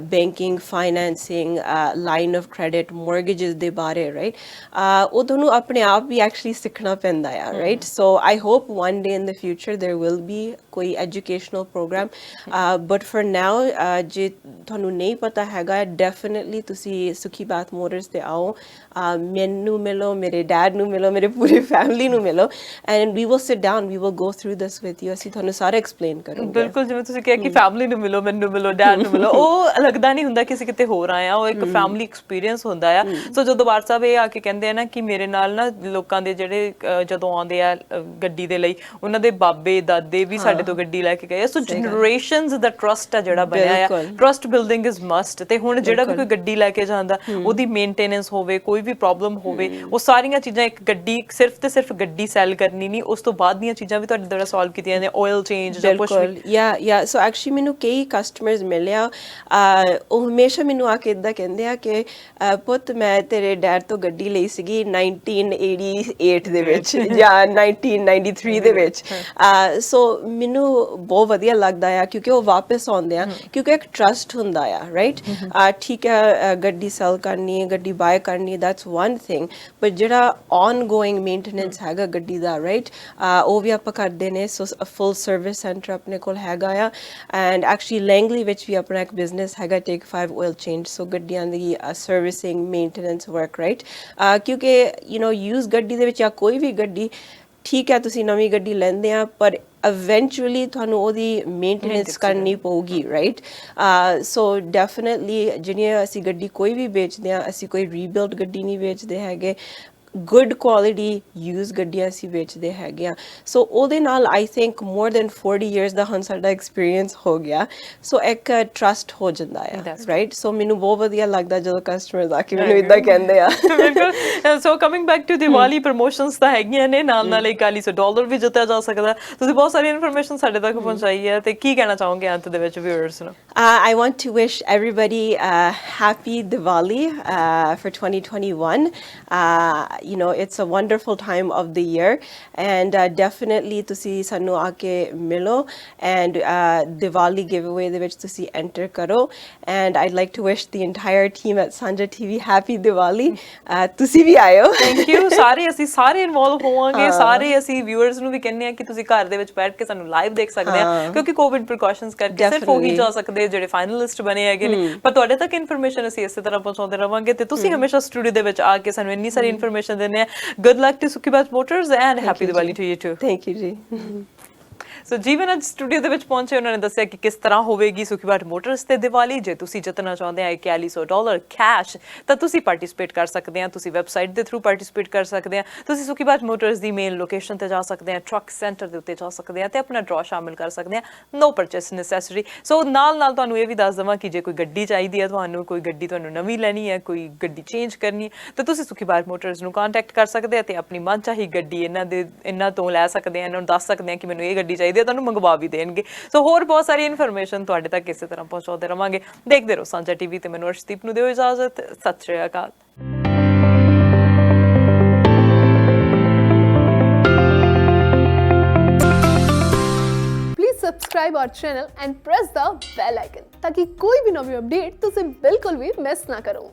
banking financing line of credit mortgages ਦੇ ਬਾਰੇ ਰਾਈਟ ਉਹ ਤੁਹਾਨੂੰ ਆਪਣੇ ਆਪ ਵੀ ਐਕਚੁਅਲੀ ਸਿੱਖਣਾ ਪੈਂਦਾ ਆ right so I hope one day in the future there will ਕੋਈ educational program but for now ਜੇ ਤੁਹਾਨੂੰ ਨਹੀਂ ਪਤਾ ਹੈਗਾ ਡੈਫੀਨਿਟਲੀ ਤੁਸੀਂ ਸੁਖੀ ਬਾਤ ਮੋਟਰਸ ਤੇ ਆਓ ਮੈਨੂੰ ਮਿਲੋ ਮੇਰੇ ਡੈਡ ਨੂੰ ਮਿਲੋ ਮੇਰੇ ਪੂਰੀ ਫੈਮਿਲੀ ਨੂੰ ਮਿਲੋ and we will sit down we will go through this with you ਅਸੀਂ ਤੁਹਾਨੂੰ ਸਾਰਾ ਐਕਸਪਲੇਨ ਕਰਾਂਗੇ ਬਿਲਕੁਲ ਜਿਵੇਂ ਤੁਸੀਂ ਕਿਹਾ ਕਿ ਫੈਮਿਲੀ ਨੂੰ ਮਿਲੋ ਮੈਨੂੰ ਮਿਲੋ ਡੈਡ ਨੂੰ ਮਿਲੋ ਉਹ ਲੱਗਦਾ ਨਹੀਂ ਹੁੰਦਾ ਕਿਸੇ ਕਿਤੇ ਹੋਰ ਆਇਆ ਉਹ ਇੱਕ ਫੈਮਿਲੀ ਐਕਸਪੀਰੀਅੰਸ ਹੁੰਦਾ ਆ ਸੋ ਜਦੋਂ ਬਾਰ ਸਾਹਿਬ ਇਹ ਆ ਕੇ ਕਹਿੰਦੇ ਆ ਨਾ ਕਿ ਮੇਰੇ ਨਾਲ ਨਾ ਲੋਕਾਂ ਦੇ ਜਿਹੜੇ ਜਦੋਂ ਆਉਂਦੇ ਆ ਗੱਡੀ ਦੇ ਲਈ ਉਹਨਾਂ ਦੇ ਬਾਬੇ ਦਾਦੇ ਵੀ ਸਾਡੇ ਤੋਂ ਗੱਡੀ ਲੈ ਕੇ ਗਏ ਸੋ ਜਨਰੇਸ਼ਨਸ ਦਾ ਟਰਸਟ ਆ ਜਿਹੜਾ ਬਣਿਆ ਆ ਟਰਸਟ ਬਿਲਡਿੰਗ ਇਜ਼ ਮਸਟ ਤੇ ਹੁਣ ਜਿਹੜਾ ਵੀ ਕੋਈ ਗੱਡੀ ਲੈ ਕੇ ਜਾਂਦਾ ਉਹਦੀ ਮੇਨਟੇਨੈਂਸ ਹੋਵੇ ਕੋਈ ਵੀ ਪ੍ਰੋਬਲਮ ਹੋਵੇ ਉਹ ਸਾਰੀਆਂ ਚੀਜ਼ਾਂ ਇੱਕ ਗੱਡੀ ਸਿਰਫ ਤੇ ਸਿਰਫ ਗੱਡੀ ਸੈਲ ਕਰਨੀ ਨਹੀਂ ਉਸ ਤੋਂ ਬਾਅਦ ਦੀਆਂ ਚੀਜ਼ਾਂ ਵੀ ਤੁਹਾਡੇ ਦੁਆਰਾ ਸੋਲਵ ਕੀਤੀਆਂ ਨੇ ਆਇਲ ਚੇਂਜ ਜਾਂ ਕੁਝ ਵੀ ਯਾ ਸੋ ਐਕਚੁਅਲੀ ਮੈਨੂੰ ਕਈ ਕਸਟਮਰਸ ਮਿਲਿਆ ਉਹ ਹਮੇਸ਼ਾ ਮੈਨੂੰ ਆ ਕੇ ਇਦਾਂ ਕਹਿੰਦੇ ਆ ਕਿ ਪੁੱਤ ਮੈਂ ਤੇਰੇ ਡੈਡ ਤੋਂ ਗੱਡੀ ਲਈ ਸੀਗੀ 1988 ਦੇ ਵਿੱਚ ਜਾਂ 1993 ਦੇ ਵਿੱਚ ਸੋ ਮੈਨੂੰ ਬਹੁਤ ਵਧੀਆ ਲੱਗਦਾ ਆ ਕਿਉਂਕਿ ਉਹ ਵਾਪਸ ਆਉਂਦੇ ਆ ਕਿਉਂਕਿ ਇੱਕ ਟਰਸਟ ਹੁੰਦਾ ਆ ਰਾਈਟ ਠੀਕ ਹੈ ਗੱਡੀ ਸੈਲ ਕਰਨੀ ਹੈ ਗੱਡੀ ਬਾਏ ਕਰਨੀ ਦੈਟਸ ਵਨ ਥਿੰਗ ਬਟ ਜਿਹੜਾ ਆਨਗੋਇੰਗ ਮੇਨਟੇਨੈਂਸ ਹੈਗਾ ਗੱਡੀ ਦਾ ਰਾਈਟ ਉਹ ਵੀ ਆਪਾਂ ਕਰਦੇ ਨੇ ਸੋ ਫੁੱਲ ਸਰਵਿਸ ਸੈਂਟਰ ਆਪਣੇ ਕੋਲ ਹੈਗਾ ਆ ਐਂਡ ਐਕਚੁਅਲੀ ਲੈਂਗਲੀ ਵਿੱਚ ਵੀ ਆਪਣਾ ਇੱਕ ਬਿਜ਼ਨਸ ਹੈਗਾ ਟੇਕ 5 ਆਇਲ ਚੇਂਜ ਸੋ ਗੱਡੀਆਂ ਦੀ ਸਰਵਿਸਿੰਗ ਮੇਨਟੇਨੈਂਸ ਵਰਕ ਰਾਈਟ ਕਿਉਂਕਿ ਯੂਜ਼ ਗੱਡੀ ਦੇ ਵਿੱਚ ਜਾਂ ਕੋਈ ਵੀ ਗੱਡੀ ਠੀਕ ਹੈ ਤੁਸੀਂ ਨਵੀਂ ਗੱਡੀ ਲੈਂਦੇ ਆ ਪਰ eventually ਤੁਹਾਨੂੰ ਉਹਦੀ ਮੇਨਟੇਨੈਂਸ ਕਰਨੀ ਪਊਗੀ ਰਾਈਟ ਸੋ ਡੈਫੀਨਿਟਲੀ ਜਿਹੜੀਆਂ ਅਸੀਂ ਗੱਡੀ ਕੋਈ ਵੀ ਵੇਚਦੇ ਆ ਅਸੀਂ ਕੋਈ ਰੀਬਿਲਡ ਗੱਡੀ ਨਹੀਂ ਵੇਚਦੇ ਹੈਗੇ good quality used ਗੱਡੀਆਂ ਅਸੀਂ ਵੇਚਦੇ ਹੈਗੇ ਆ ਸੋ ਉਹਦੇ ਨਾਲ I think more than 40 years ਦਾ ਹੁਣ ਸਾਡਾ ਐਕਸਪੀਰੀਅੰਸ ਹੋ ਗਿਆ ਸੋ ਇੱਕ ਟਰਸਟ ਹੋ ਜਾਂਦਾ ਹੈ ਰਾਈਟ ਸੋ ਮੈਨੂੰ ਬਹੁਤ ਵਧੀਆ ਲੱਗਦਾ ਜਦੋਂ ਕਸਟਮਰਸ ਆ ਕੇ ਮੈਨੂੰ ਇਦਾਂ ਕਹਿੰਦੇ ਆ ਬਿਲਕੁਲ so coming back to Diwali promotions ਤਾਂ ਹੈਗੀਆਂ ਨੇ ਨਾਲ ਇੱਕ $4100 ਵੀ ਜਿੱਤਿਆ ਜਾ ਸਕਦਾ ਤੁਸੀਂ ਬਹੁਤ ਸਾਰੀ ਇਨਫੋਰਮੇਸ਼ਨ ਸਾਡੇ ਤੱਕ ਪਹੁੰਚਾਈ ਹੈ ਤੇ ਕੀ ਕਹਿਣਾ ਚਾਹੋਗੇ ਅੰਤ ਦੇ ਵਿੱਚ ਵਿਊਅਰਸ ਨੂੰ I want to wish everybody happy Diwali for 2021 it's a wonderful time of the year and definitely ਤੁਸੀਂ ਸਾਨੂੰ ਆ ਕੇ ਮਿਲੋ and Diwali giveaway ਦੇ ਵਿੱਚ ਤੁਸੀਂ enter ਕਰੋ and I'd like to wish the entire team at Sanja TV happy Diwali ਤੁਸੀਂ ਵੀ ਆਇਓ ਥੈਂਕ ਯੂ ਅਸੀਂ ਸਾਰੇ ਇਨਵੋਲਵ ਹੋਵਾਂਗੇ ਸਾਰੇ ਅਸੀਂ ਵਿਊਅਰਸ ਨੂੰ ਵੀ ਕਹਿੰਦੇ ਆ ਕਿ ਤੁਸੀਂ ਘਰ ਦੇ ਵਿੱਚ ਬੈਠ ਕੇ ਸਾਨੂੰ ਲਾਈਵ ਦੇਖ ਸਕਦੇ ਆ ਕਿਉਂਕਿ ਕੋਵਿਡ ਪ੍ਰੀਕਾਸ਼ਨਸ ਕਰਕੇ ਸਿਰਫ ਉਹੀ ਜਾ ਸਕਦੇ ਜਿਹੜੇ ਫਾਈਨਲਿਸਟ ਬਣੇ ਹੈਗੇ ਨੇ ਪਰ ਤੁਹਾਡੇ ਤੱਕ ਇਨਫੋਰਮੇਸ਼ਨ ਅਸੀਂ ਇਸੇ ਤਰ੍ਹਾਂ ਪਹੁੰਚਾਉਂਦੇ ਰਵਾਂਗੇ ਤੇ ਤੁਸੀਂ ਹਮੇਸ਼ਾ ਸਟੂਡੀਓ ਦੇ ਵਿੱਚ ਆ ਕੇ ਸਾਨੂੰ ਇੰਨੀ ਸਾਰੀ ਇਨਫੋਰਮੇਸ਼ਨ ਕੰਗ੍ਰੈਚੁਲੇਸ਼ਨ ਦਿੰਦੇ ਆ। Good luck to Sukhibaj motors and happy Diwali to you too. Thank you ਜੀ। ਸੋ ਜੀਵਨ ਅੱਜ ਸਟੂਡੀਓ ਦੇ ਵਿੱਚ ਪਹੁੰਚੇ, ਉਹਨਾਂ ਨੇ ਦੱਸਿਆ ਕਿ ਕਿਸ ਤਰ੍ਹਾਂ ਹੋਵੇਗੀ ਸੁਖੀਬਾਜ ਮੋਟਰਸ ਤੇ ਦੀਵਾਲੀ। ਜੇ ਤੁਸੀਂ ਜਿੱਤਣਾ ਚਾਹੁੰਦੇ ਆ $4100 ਕੈਸ਼ ਤਾਂ ਤੁਸੀਂ ਪਾਰਟਿਸਿਪੇਟ ਕਰ ਸਕਦੇ ਆ। ਤੁਸੀਂ ਵੈਬਸਾਈਟ ਦੇ ਥਰੂ ਪਾਰਟਿਸਿਪੇਟ ਕਰ ਸਕਦੇ ਆ। ਤੁਸੀਂ ਸੁਖੀਬਾਜ ਮੋਟਰਸ ਦੀ ਮੇਨ ਲੋਕੇਸ਼ਨ ਤੇ ਜਾ ਸਕਦੇ ਆ, ਟਰੱਕ ਸੈਂਟਰ ਦੇ ਉੱਤੇ ਜਾ ਸਕਦੇ ਆ ਤੇ ਆਪਣਾ ਡਰਾ ਸ਼ਾਮਿਲ ਕਰ ਸਕਦੇ ਆ। ਨੋ ਪਰਚੇਸ ਨੈਸੈਸਰੀ। ਸੋ ਨਾਲ ਤੁਹਾਨੂੰ ਇਹ ਵੀ ਦੱਸ ਦੇਵਾਂ ਕਿ ਜੇ ਕੋਈ ਗੱਡੀ ਚਾਹੀਦੀ ਹੈ ਤੁਹਾਨੂੰ, ਕੋਈ ਗੱਡੀ ਤੁਹਾਨੂੰ ਨਵੀਂ ਲੈਣੀ ਹੈ, ਕੋਈ ਗੱਡੀ ਚੇਂਜ ਕਰਨੀ ਹੈ ਤਾਂ ਤੁਸੀਂ ਸੁਖੀਬਾਜ ਮੋਟਰਸ ਨੂੰ ਕੰਟੈਕਟ ਕਰ ਸਕਦੇ ਆ ਤੇ ਆਪਣੀ ਮਨਚਾਹੀ ਗੱਡੀ ਇਹਨਾਂ ਤੋਂ ਲੈ ਸਕਦੇ ਆ। ਇਹਨਾਂ ਨੂੰ ਦੱਸ ਸਕਦੇ ਆ ਕਿ ਮੈਨੂੰ ਇਹ ਗੱਡੀ ਚਾਹੀਦੀ ਹੈ, ਤੁਹਾਨੂੰ ਮੰਗਵਾ ਵੀ ਦੇਣਗੇ। ਸੋ ਹੋਰ ਬਹੁਤ ਸਾਰੀ ਇਨਫੋਰਮੇਸ਼ਨ ਤੁਹਾਡੇ ਤੱਕ ਇਸੇ ਤਰ੍ਹਾਂ ਪਹੁੰਚਾਉਂਦੇ ਰਵਾਂਗੇ। ਦੇਖਦੇ ਰਹੋ ਸਾਂਝਾ ਟੀਵੀ ਤੇ ਮੈਨੂੰ ਅਰਸ਼ਦੀਪ ਨੂੰ ਦਿਓ ਇਜਾਜ਼ਤ। ਸਤਿ ਸ਼੍ਰੀ ਅਕਾਲ। Please subscribe our channel and press the bell icon ताकि कोई भी नवी अपडेट तुझे बिल्कुल भी मिस ना करो।